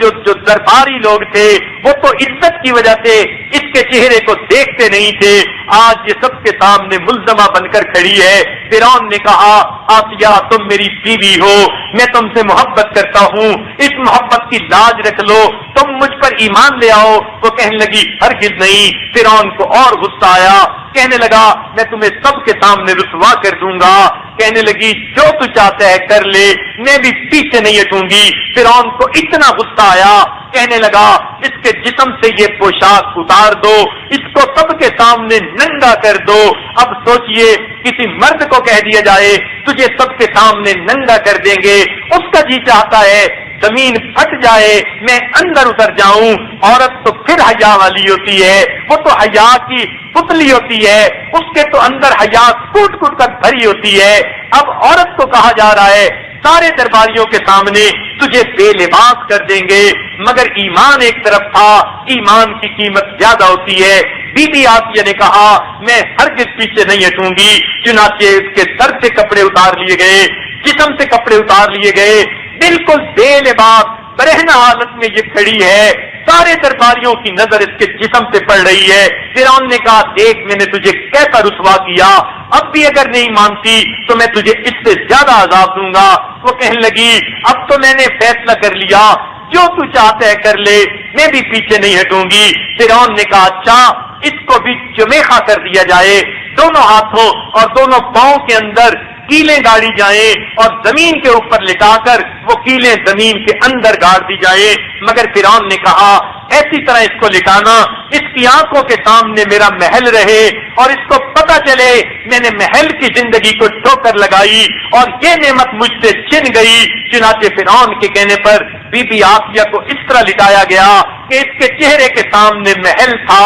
جو درباری لوگ تھے وہ تو عزت کی وجہ سے اس کے چہرے کو دیکھتے نہیں تھے، آج یہ سب کے سامنے ملزمہ بن کر کھڑی ہے۔ فرعون نے کہا آسیہ تم میری بیوی ہو، میں تم سے محبت کرتا ہوں، اس محبت کی لاج رکھ لو، تم مجھ پر ایمان لے آؤ۔ وہ کہنے لگی ہرگز نہیں۔ فرعون کو اور غصہ آیا، کہنے لگا میں تمہیں سب کے سامنے رسوا کر دوں گا۔ کہنے لگی جو تو چاہتا ہے کر لے، میں بھی پیچھے نہیں ہٹوں گی۔ فرعون کو اتنا غصہ آیا، کہنے لگا اس کے جسم سے یہ پوشاک اتار دو، اس کو سب کے سامنے ننگا کر دو۔ اب سوچئے کسی مرد کو کہہ دیا جائے تجھے سب کے سامنے ننگا کر دیں گے، اس کا جی چاہتا ہے زمین پھٹ جائے میں اندر اتر جاؤں۔ عورت تو پھر حیا والی ہوتی ہے، وہ تو حیا کی پتلی ہوتی ہے، اس کے تو اندر حیا کوٹ کوٹ کر بھری ہوتی ہے۔ اب عورت کو کہا جا رہا ہے سارے درباریوں کے سامنے تجھے بے لباس کر دیں گے، مگر ایمان ایک طرف تھا، ایمان کی قیمت زیادہ ہوتی ہے۔ بی بی آسیہ نے کہا میں ہرگز پیچھے نہیں ہٹوں گی۔ چنانچہ اس کے سر سے کپڑے اتار لیے گئے، جسم سے کپڑے اتار لیے گئے، بالکل بے لباس برہنہ حالت میں یہ کھڑی ہے، سارے درباریوں کی نظر اس کے جسم سے پڑ رہی ہے۔ فرعون نے کہا دیکھ میں نے تجھے کیسا رسوا کیا، اب بھی اگر نہیں مانتی تو میں تجھے اس سے زیادہ عذاب دوں گا۔ وہ کہنے لگی اب تو میں نے فیصلہ کر لیا، جو تو چاہتا ہے کر لے، میں بھی پیچھے نہیں ہٹوں گی۔ فرعون نے کہا اچھا اس کو بھی جمیخہ کر دیا جائے، دونوں ہاتھوں اور دونوں پاؤں کے اندر کیلیں گاڑی جائیں اور زمین کے اوپر لٹا کر وہ کیلیں زمین کے اندر گاڑ دی جائے۔ مگر فرعون نے کہا ایسی طرح اس کو لٹانا اس کی آنکھوں کے سامنے میرا محل رہے اور اس کو پتہ چلے میں نے محل کی زندگی کو ٹھوکر لگائی اور یہ نعمت مجھ سے چھن گئی۔ چنانچہ فرعون کے کہنے پر بی بی آسیہ کو اس طرح لٹایا گیا کہ اس کے چہرے کے سامنے محل تھا،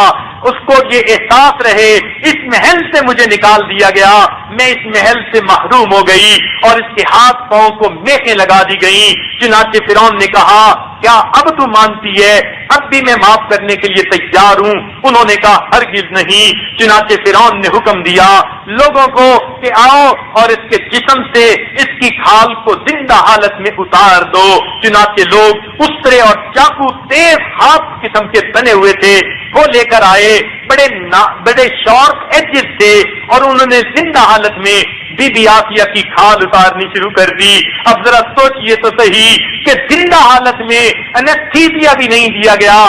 اس کو یہ احساس رہے اس محل سے مجھے نکال دیا گیا، میں اس محل سے محروم ہو گئی اور اس کے ہاتھ پاؤں کو میخیں لگا دی گئیں۔ چنانچہ فرعون نے کہا کیا اب تو مانتی ہے؟ اب بھی میں معاف کرنے کے لیے تیار ہوں۔ انہوں نے کہا ہرگز نہیں۔ چنانچہ فرعون نے حکم دیا لوگوں کو کہ آؤ اور اس کے جسم سے اس کی کھال کو زندہ حالت میں اتار دو۔ چنانچہ لوگ اسرے اور چاقو تیز ہاتھ قسم کے بنے ہوئے تھے وہ لے کر آئے، بڑے شارپ ایجز تھے اور انہوں نے زندہ حالت میں بی بی آسیہ کی کھال اتارنی شروع کر دی۔ اب ذرا سوچئے تو صحیح کہ زندہ حالت میں انستھیزیا بھی نہیں دیا گیا،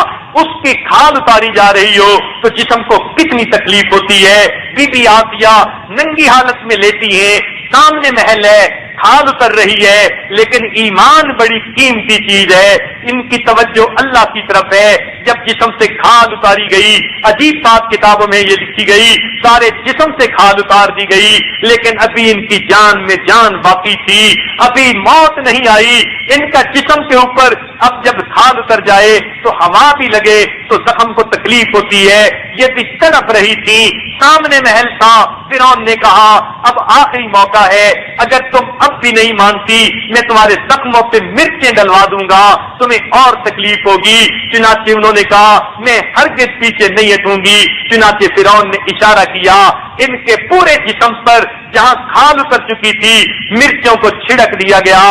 اس کی کھال اتاری جا رہی ہو تو جسم کو کتنی تکلیف ہوتی ہے۔ بی بی آسیہ ننگی حالت میں لیتی ہیں، سامنے محل ہے، کھال اتر رہی ہے، لیکن ایمان بڑی قیمتی چیز ہے، ان کی توجہ اللہ کی طرف ہے۔ جب جسم سے کھال اتاری گئی، عجیب بات کتابوں میں یہ لکھی گئی سارے جسم سے کھال اتار دی گئی، لیکن ابھی ان کی جان میں جان باقی تھی، ابھی موت نہیں آئی۔ ان کا جسم کے اوپر اب جب کھال اتر جائے تو ہوا بھی لگے تو زخم کو تکلیف ہوتی ہے، یہ بھی تڑپ رہی تھی، سامنے محل تھا۔ فرعون نے کہا اب آخری موقع ہے، اگر تم اب بھی نہیں مانتی میں تمہارے زخموں پہ مرچیں ڈلوا دوں گا، تمہیں اور تکلیف ہوگی۔ چنانچہ انہوں نے کہا میں ہرگز پیچھے نہیں ہٹوں گی۔ چنانچہ فرعون نے اشارہ کیا ان کے پورے جسم پر جہاں کھال اتر چکی تھی مرچوں کو چھڑک دیا گیا،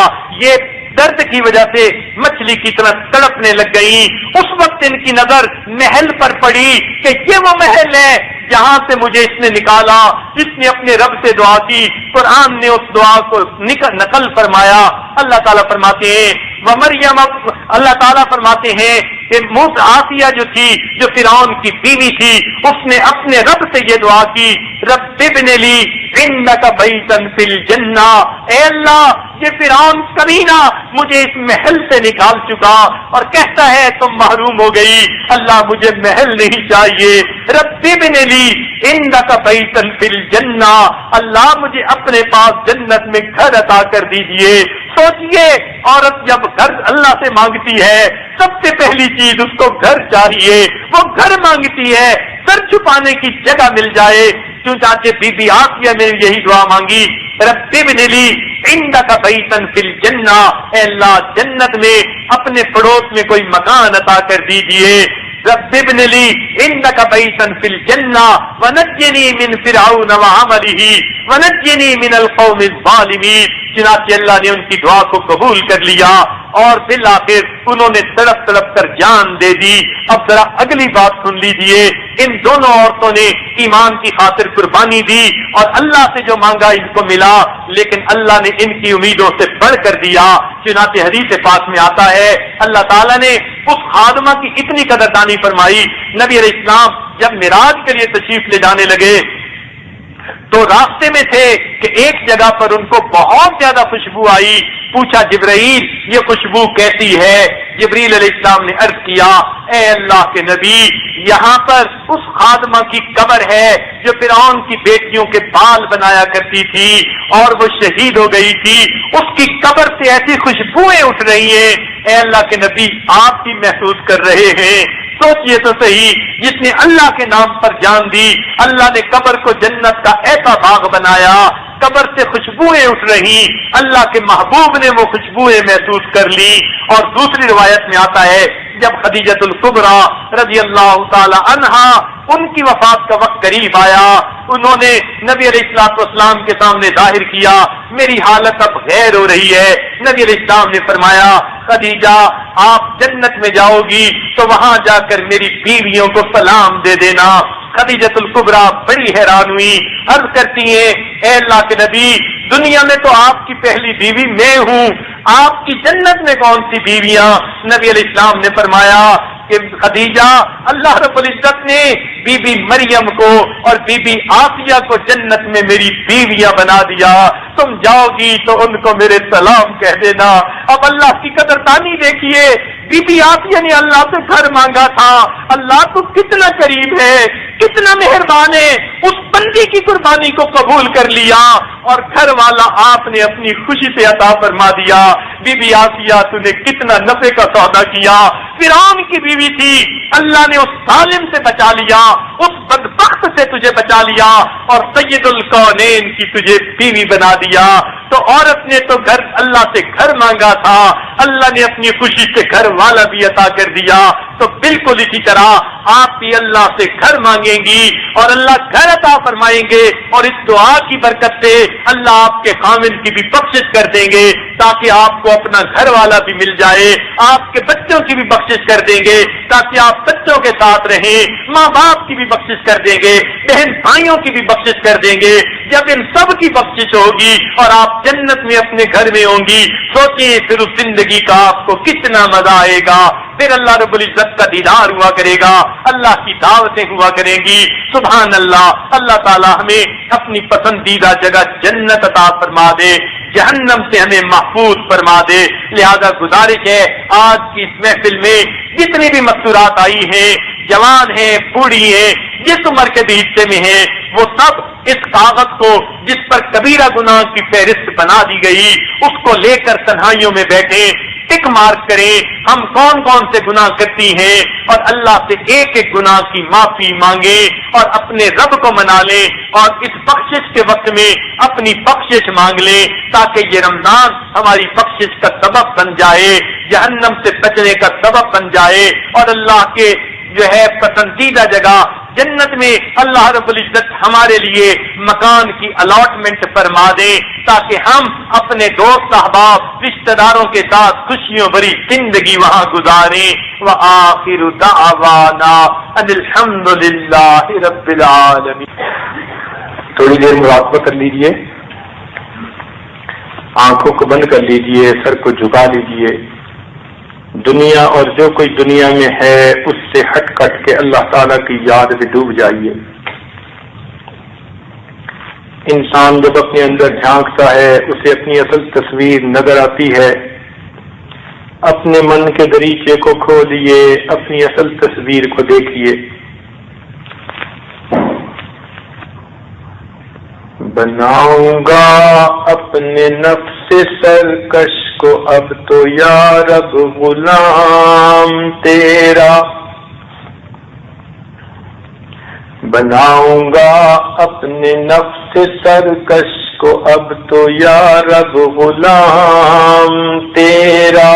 یہ درد کی وجہ سے مچھلی کی طرح تڑپنے لگ گئی۔ اس وقت ان کی نظر محل پر پڑی کہ یہ وہ محل ہے جہاں سے مجھے اس نے نکالا، اس نے اپنے رب سے دعا کی، قرآن نے اس دعا کو نقل فرمایا۔ اللہ تعالیٰ فرماتے ہیں ومریم، اللہ تعالیٰ فرماتے ہیں کہ آسیہ جو تھی، جو فرعون کی بیوی تھی، اس نے اپنے رب سے یہ دعا کی، رب ابن لی عندک بیتا فی الجنہ، اے اللہ یہ فرعون کمینہ مجھے اس محل سے نکال چکا اور کہتا ہے تم محروم ہو گئی، اللہ مجھے محل نہیں چاہیے، رب ابن لی عندک بیتا فی الجنہ، اللہ مجھے اپنے پاس جنت میں گھر عطا کر دیجئے۔ سوچئے عورت جب گھر اللہ سے مانگتی ہے، سب سے پہلی چیز اس کو گھر چاہیے، وہ گھر مانگتی ہے، سر چھپانے کی جگہ مل جائے۔ چنانچہ بی بی آسیہ نے یہی دعا مانگی، رب ابن لی عندک بیتا فی الجنہ، اے اللہ جنت میں اپنے پڑوس میں کوئی مکان عطا کر دیجئے، رب ابن لی عندک بیتا فی الجنہ ونجنی من فرعون وعملہ ونجنی من القوم الظالمین۔ چنانچہ اللہ نے ان کی دعا کو قبول کر لیا اور بالآخر انہوں نے تڑپ تڑپ کر جان دے دی۔ اب ذرا اگلی بات سن لیجئے، ان دونوں عورتوں نے ایمان کی خاطر قربانی دی اور اللہ سے جو مانگا ان کو ملا، لیکن اللہ نے ان کی امیدوں سے بڑھ کر دیا۔ چنانچہ حدیث پاک میں آتا ہے اللہ تعالیٰ نے اس خادمہ کی اتنی قدردانی فرمائی، نبی علیہ السلام جب معراج کے لیے تشریف لے جانے لگے تو راستے میں تھے کہ ایک جگہ پر ان کو بہت زیادہ خوشبو آئی۔ پوچھا جبرائیل یہ خوشبو کیسی ہے؟ جبریل علیہ السلام نے عرض کیا اے اللہ کے نبی، یہاں پر اس خادمہ کی قبر ہے جو فرعون کی بیٹیوں کے بال بنایا کرتی تھی اور وہ شہید ہو گئی تھی، اس کی قبر سے ایسی خوشبوئیں اٹھ رہی ہیں، اے اللہ کے نبی آپ بھی محسوس کر رہے ہیں۔ سوچئے تو صحیح، جس نے اللہ کے نام پر جان دی، اللہ نے قبر کو جنت کا ایسا باغ بنایا، قبر سے خوشبوئیں اٹھ رہی، اللہ کے محبوب نے وہ خوشبوئیں محسوس کر لی۔ اور دوسری روایت میں آتا ہے جب خدیجۃ الکبریٰ رضی اللہ تعالی عنہا ان کی وفات کا وقت قریب آیا، انہوں نے نبی علیہ الصلوۃ والسلام کے سامنے ظاہر کیا میری حالت اب غیر ہو رہی ہے۔ نبی علیہ السلام نے فرمایا خدیجہ آپ جنت میں جاؤ گی تو وہاں جا کر میری بیویوں کو سلام دے دینا۔ خدیجۃ الکبریٰ بڑی حیران ہوئی، عرض کرتی ہیں اے اللہ کے نبی دنیا میں تو آپ کی پہلی بیوی میں ہوں، آپ کی جنت میں کون سی بیویاں؟ نبی علیہ السلام نے فرمایا کہ خدیجہ اللہ رب العزت نے بی بی مریم کو اور بی بی آسیہ کو جنت میں میری بیویاں بنا دیا، تم جاؤ گی تو ان کو میرے سلام کہہ دینا۔ اب اللہ کی قدردانی دیکھیے، بی بی آسیہ نے اللہ سے گھر مانگا تھا، اللہ تو کتنا قریب ہے، کتنا مہربان ہے، اس بندی کی قربانی کو قبول کر لیا اور گھر والا آپ نے اپنی خوشی سے عطا فرما دیا۔ بی بی آسیہ تو نے کتنا نفع کا سودا کیا، فرعون کی بیوی تھی، اللہ نے اس ظالم سے بچا لیا، اس بدبخت سے تجھے بچا لیا اور سید الکونین کی تجھے بیوی بنا دیا۔ تو عورت نے تو گھر اللہ سے گھر مانگا تھا، اللہ نے اپنی خوشی سے گھر والا بھی عطا کر دیا۔ تو بالکل اسی طرح آپ بھی اللہ سے گھر مانگیں گی اور اللہ گھر عطا فرمائیں گے، اور اس دعا کی برکت سے اللہ آپ کے خامن کی بھی بخشش کر دیں گے تاکہ آپ کو اپنا گھر والا بھی مل جائے، آپ کے بچوں کی بھی بخشش کر دیں گے تاکہ آپ بچوں کے ساتھ رہیں، ماں باپ کی بھی بخشش کر دیں گے، بہن بھائیوں کی بھی بخشش کر دیں گے۔ جب ان سب کی بخشش ہوگی اور آپ جنت میں اپنے گھر میں ہوں گی، سوچیں پھر اس زندگی کا آپ کو کتنا مزہ آئے گا، پھر اللہ رب العزت کا دیدار ہوا کرے گا، اللہ کی دعوتیں ہوا کریں گی۔ سبحان اللہ، اللہ تعالی ہمیں اپنی پسندیدہ جگہ جنت عطا فرما دے، جہنم سے ہمیں محفوظ فرما دے۔ لہذا گزارش ہے آج کی اس محفل میں جتنی بھی مستورات آئی ہیں، جوان ہیں بوڑھی ہیں، جس عمر کے بھی حصے میں ہیں، وہ سب اس کاغذ کو جس پر کبیرہ گناہ کی فہرست بنا دی گئی اس کو لے کر تنہائیوں میں بیٹھے، ٹک مارک کریں ہم کون کون سے گناہ کرتی ہیں اور اللہ سے ایک ایک گناہ کی معافی مانگیں اور اپنے رب کو منا لیں اور اس بخشش کے وقت میں اپنی بخشش مانگ لیں تاکہ یہ رمضان ہماری بخشش کا سبب بن جائے، جہنم سے بچنے کا سبب بن جائے اور اللہ کے جو ہے پسندیدہ جگہ جنت میں اللہ رب العزت ہمارے لیے مکان کی الاٹمنٹ فرما دے تاکہ ہم اپنے دوست احباب رشتہ داروں کے ساتھ خوشیوں بھری زندگی وہاں گزاریں. وآخر دعوانا ان الحمد للہ رب العالمین. تھوڑی دیر مراقبہ کر لیجئے، آنکھوں کو بند کر لیجئے، سر کو جھکا لیجئے. دنیا اور جو کوئی دنیا میں ہے اس سے ہٹ کٹ کے اللہ تعالیٰ کی یاد میں ڈوب جائیے. انسان جب اپنے اندر جھانکتا ہے اسے اپنی اصل تصویر نظر آتی ہے. اپنے من کے دریچے کو کھولیے، اپنی اصل تصویر کو دیکھیے. بناؤں گا اپنے نفس سرکش کو اب تو یا رب غلام تیرا. بناؤں گا اپنے نفس سرکش کو اب تو یا رب غلام تیرا.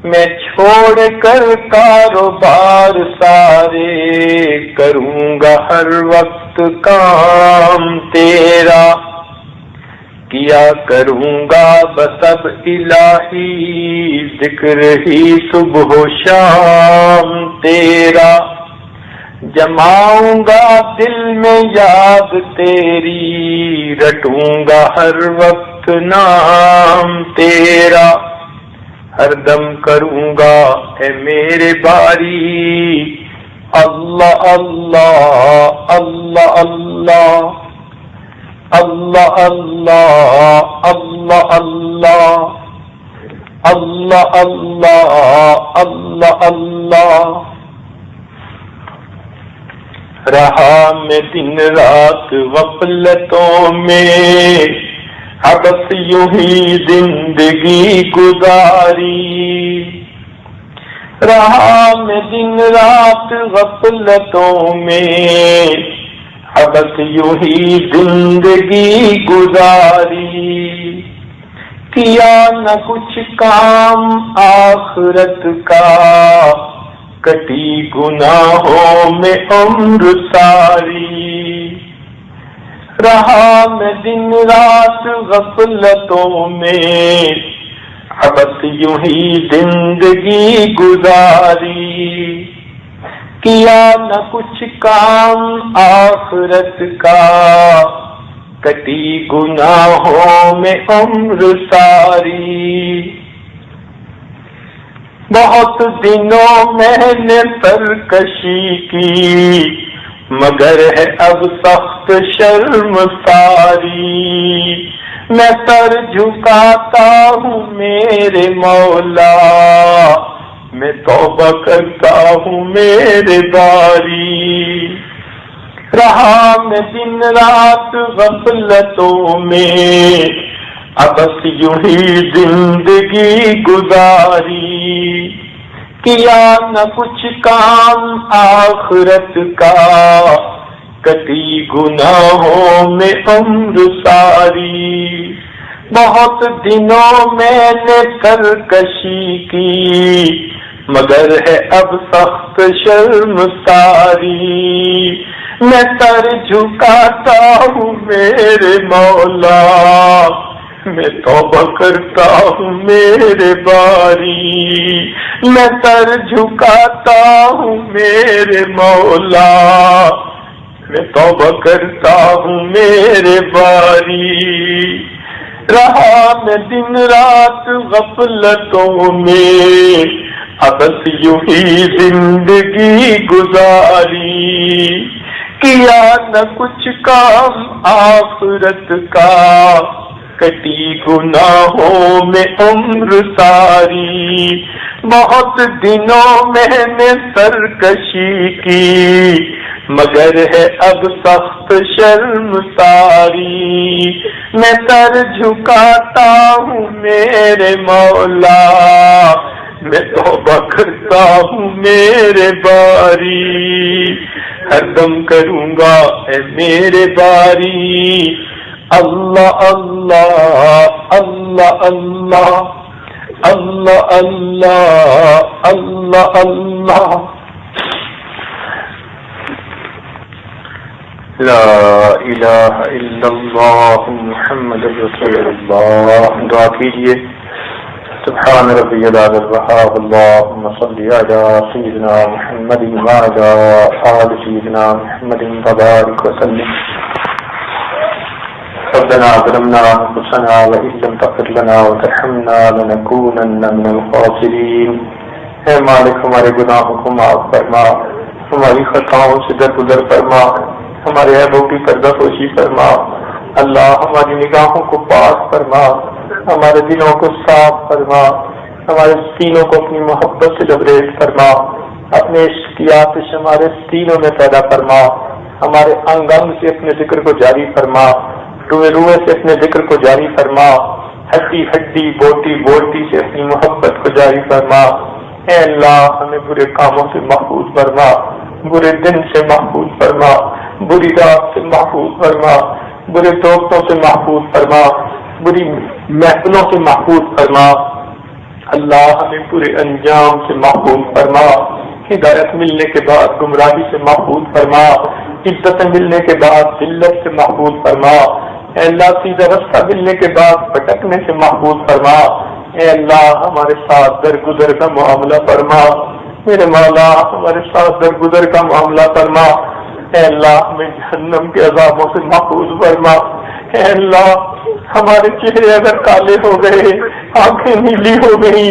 میں چھوڑ کر کاروبار سارے کروں گا ہر وقت کام تیرا. کیا کروں گا بس اب الہی ذکر ہی صبح و شام تیرا. جماؤں گا دل میں یاد تیری رٹوں گا ہر وقت نام تیرا. ہر دم کروں گا اے میرے باری اللہ اللہ اللہ اللہ اللہ اللہ اللہ اللہ اللہ اللہ اللہ. رہا میں دن رات غفلتوں میں بس یوں ہی زندگی گزاری. رہا میں دن رات غفلتوں میں بس یوں ہی زندگی گزاری. کیا نہ کچھ کام آخرت کا کٹی گناہوں میں عمر ساری. رہا میں دن رات غفلتوں میں بس یوں ہی زندگی گزاری. کیا نہ کچھ کام آخرت کا کٹی گناہوں میں عمر ساری. بہت دنوں میں نے سرکشی کی مگر ہے اب سخت شرم ساری. میں سر جھکاتا ہوں میرے مولا، میں توبہ کرتا ہوں میرے باری. رہا میں دن رات غفلتوں میں بس یوں ہی زندگی گزاری. کیا نہ کچھ کام آخرت کا کٹی گناہوں میں عمر ساری. بہت دنوں میں نے سرکشی کی مگر ہے اب سخت شرم ساری. میں سر جھکاتا ہوں میرے مولا، میں توبہ کرتا ہوں میرے باری. میں سر جھکاتا ہوں میرے مولا، میں توبہ کرتا ہوں میرے باری. رہا میں دن رات غفلتوں میں بس یوں ہی زندگی گزاری. کیا نہ کچھ کام آخرت کا کٹی گناہوں میں عمر ساری. بہت دنوں میں نے سرکشی کی مگر ہے اب سخت شرم ساری. میں سر جھکاتا ہوں میرے مولا، میں توبہ کرتا ہوں میرے باری. ہر دم کروں گا اے میرے باری اللہ اللہ اللہ اللہ اللہ اللہ اللہ اللہ. لا الہ الا اللہ محمد رسول اللہ. دعا کیجیے. سبحان ربی العلی الوہاب. اللہم صلی علی سیدنا محمد وعلی آل سیدنا محمد وبارک وسلم. ربنا ظلمنا انفسنا وان لم تغفر لنا وترحمنا لنكونن من الخاسرین. اے مالک ہمارے گناہوں کو معاف فرما، ہماری خطاؤں سے درگزر فرما، ہمارے عیبوں کی پردہ پوشی فرما. اللہ ہماری نگاہوں کو پاک فرما، ہمارے دلوں کو صاف فرما، ہمارے سینوں کو اپنی محبت سے لبریز فرما، اپنے عشق کی آتش ہمارے سینوں میں پیدا فرما، ہمارے انگ انگ سے اپنے ذکر کو جاری فرما، روئے روئے سے اپنے ذکر کو جاری فرما، ہڈی ہڈی بوٹی بوٹی سے اپنی محبت کو جاری فرما. اے اللہ ہمیں برے کاموں سے محفوظ فرما، برے دن سے محفوظ فرما، بری رات سے محفوظ فرما، برے دوستوں سے محفوظ فرما، بری محفلوں سے محفوظ فرما. اللہ ہمیں برے انجام سے محفوظ فرما. ہدایت ملنے کے بعد گمراہی سے محفوظ فرما، عزت ملنے کے بعد ذلت سے محفوظ فرما. اے اللہ سیدھا رستہ ملنے کے بعد بھٹکنے سے محفوظ فرما. اے اللہ ہمارے ساتھ درگزر کا معاملہ فرما. میرے مولا ہمارے ساتھ درگزر کا معاملہ فرما. اے اللہ ہمیں جہنم کے عذابوں سے محفوظ فرما. اے اللہ ہمارے چہرے اگر کالے ہو گئے، آنکھیں نیلی ہو گئی،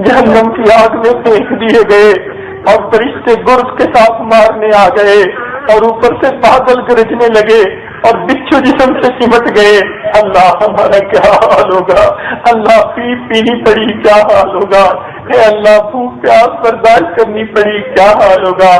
جہنم کی آگ میں پھینک دیے گئے اور فرشتے گرز کے ساتھ مارنے آ گئے اور اوپر سے بادل گرجنے لگے اور بچھو جسم سے سمٹ گئے، اللہ ہمارا کیا حال ہوگا؟ اللہ پیپ پینی پڑی کیا حال ہوگا؟ اے اللہ بھوک پیاس برداشت کرنی پڑی کیا حال ہوگا؟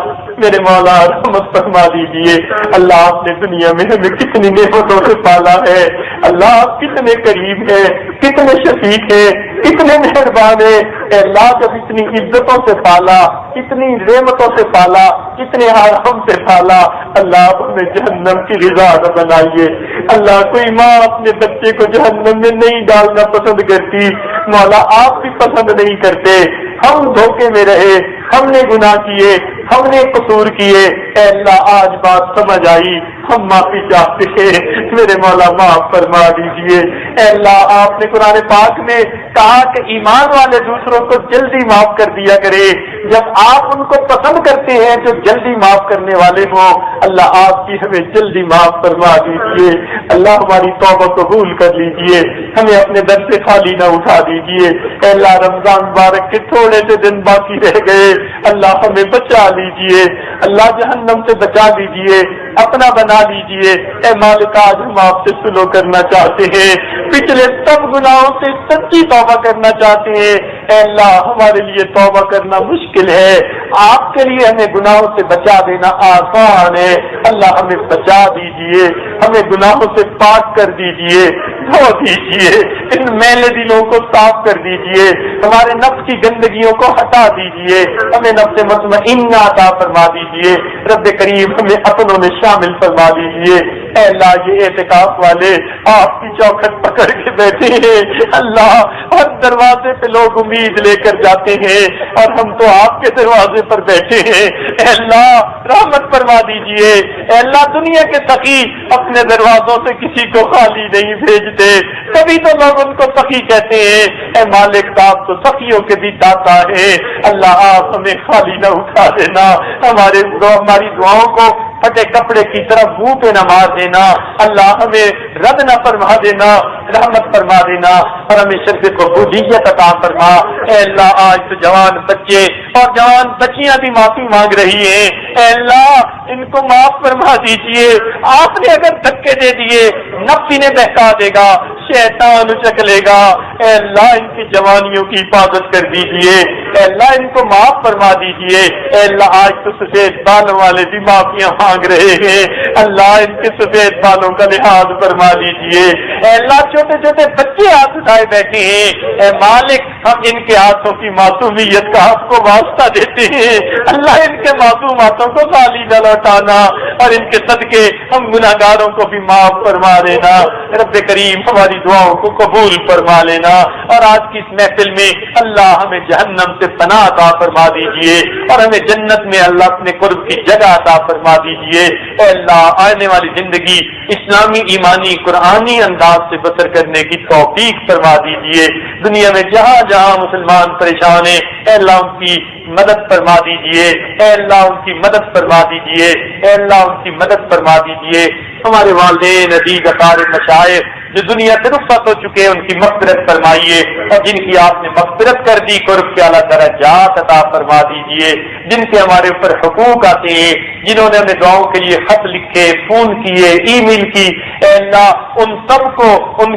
میرے مولا رحمت فرما دیجیے. اللہ آپ نے دنیا میں ہمیں کتنی نعمتوں سے پالا ہے. اللہ آپ کتنے قریب ہیں، کتنے شفیق ہیں، کتنے مہربان ہیں. اے اللہ جب اتنی عزتوں سے پالا، اتنی نعمتوں سے پالا، اتنے حرام سے پالا، اللہ آپ ہمیں جہنم کی رضا نہ بنائیے. اللہ کوئی ماں اپنے بچے کو جہنم میں نہیں ڈالنا پسند کرتی، مولا آپ بھی پسند نہیں کرتے. ہم دھوکے میں رہے، ہم نے گناہ کیے، ہم نے قصور کیے. اے اللہ آج بات سمجھ آئی، ہم معافی چاہتے ہیں. میرے مولا معاف فرما دیجیے. اے اللہ آپ نے قرآن پاک میں کہا کہ ایمان والے دوسروں کو جلدی معاف کر دیا کرے. جب آپ ان کو پسند کرتے ہیں جو جلدی معاف کرنے والے ہوں، اللہ آپ کی ہمیں جلدی معاف فرما دیجیے. اللہ ہماری توبہ قبول کر لیجیے، ہمیں اپنے در سے خالی نہ اٹھا دیجیے. اے اللہ رمضان مبارک کے تھوڑے سے دن باقی رہ گئے، اللہ ہمیں بچا لیجیے. اللہ جہنم سے بچا لیجیے، اپنا بنا لیجیے. اے مالک آج ہم آپ سے سلو کرنا چاہتے ہیں، پچھلے سب گناہوں سے سچی توبہ کرنا چاہتے ہیں. اے اللہ ہمارے لیے توبہ کرنا مشکل ہے، آپ کے لیے ہمیں گناہوں سے بچا دینا آسان ہے. اللہ ہمیں بچا دیجیے، ہمیں گناہوں سے پاک کر دیجیے، دھو دیجیے، ان میلے دلوں کو صاف کر دیجیے، ہمارے نفس کی گندگیوں کو ہٹا دیجیے، ہمیں نفس مطمئنہ عطا فرما دیجیے. رب کریم ہمیں اپنوں میں شامل فرما دیجیے. اے اللہ یہ اعتکاف والے آپ کی چوکھٹ پکڑ کے بیٹھے ہیں. اللہ ہر دروازے پہ لوگ امید لے کر جاتے ہیں اور ہم تو آپ کے دروازے پر بیٹھے ہیں. اے اللہ رحمت فرما دیجیے. اے اللہ دنیا کے سخی اپنے دروازوں سے کسی کو خالی نہیں بھیجتے، تبھی تو لوگ ان کو سخی کہتے ہیں. اے مالک صاحب تو سخیوں کے بھی داتا ہے. اللہ آپ ہمیں خالی نہ اٹھا دینا، ہماری دعاؤں کو پھٹے کپڑے کی طرف منہ پہ نہ مار دینا. اللہ ہمیں رد نہ فرما دینا، رحمت فرما دینا اور ہمیں شرف قبولیت عطا فرما. اے اللہ آج تو جوان بچے اور جوان بچیاں بھی معافی مانگ رہی ہیں. اے اللہ ان کو معاف فرما دیجیے. آپ نے اگر دھکے دے دیے نفس انہیں بہکا دے گا، شیطان اچک لے گا. اے اللہ ان کی جوانیوں کی حفاظت کر دیجیے. اے اللہ ان کو معاف فرما دیجیے. اے اللہ آج تو سفید بالوں والے بھی معافیاں مانگ رہے ہیں. اللہ ان کے سفید بالوں کا لحاظ فرما دیجیے. اے اللہ چھوٹے چھوٹے بچے ہاتھ اٹھائے بیٹھے ہیں. اے مالک ہم ان کے ہاتھوں کی معصومیت کا آپ کو واسطہ دیتے ہیں. اللہ ان کے معصوم ہاتھوں کو خالی نہ لوٹانا اور ان کے صدقے ہم گناہگاروں کو بھی معاف فرما دینا. رب کریم ہماری دعاؤں کو قبول فرما لینا، اور آج کی اس محفل میں اللہ ہمیں جہنم سے پناہ عطا فرما دیجیے اور ہمیں جنت میں اللہ اپنے قرب کی جگہ عطا فرما دیجیے۔ اے اللہ آنے والی زندگی اسلامی ایمانی قرآنی انداز سے بسر کرنے کی توفیق فرما دیجیے۔ دنیا میں جہاں جہاں مسلمان پریشان ہیں اے اللہ ان کی مدد فرما دیجیے، اے اللہ ان کی مدد فرما دیجیے، اے اللہ ان کی مدد فرما دیجیے۔ ہمارے والدین عزیز اقارب مشائخ جو دنیا سے رخصت ہو چکے ہیں ان کی مغفرت فرمائیے، اور جن کی آپ نے مغفرت کر دی قرب کے اعلیٰ درجات عطا فرما دیجیے۔ جن کے ہمارے اوپر حقوق آتے ہیں، جنہوں نے ہمیں دعاؤں کے لیے خط لکھے، فون کیے، ای میل کی، اے اللہ ان سب کو ان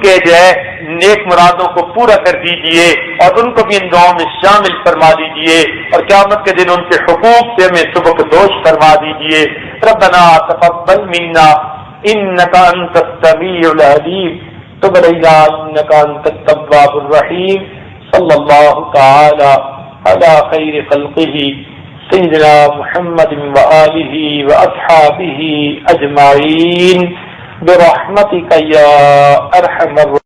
کے جو ہے نیک مرادوں کو پورا کر دیجیے اور ان کو بھی ان دعاؤں میں شامل فرما دیجیے، اور قیامت کے دن ان کے حقوق سے ہمیں سبق دوش فرما دیجیے۔ ربنا تقبل منا انك انت السميع العليم تب علينا انك انت التواب الرحيم صلى الله تعالى على خير خلقه سيدنا محمد وآله وأصحابه أجمعين برحمتك يا أرحم الراحمين۔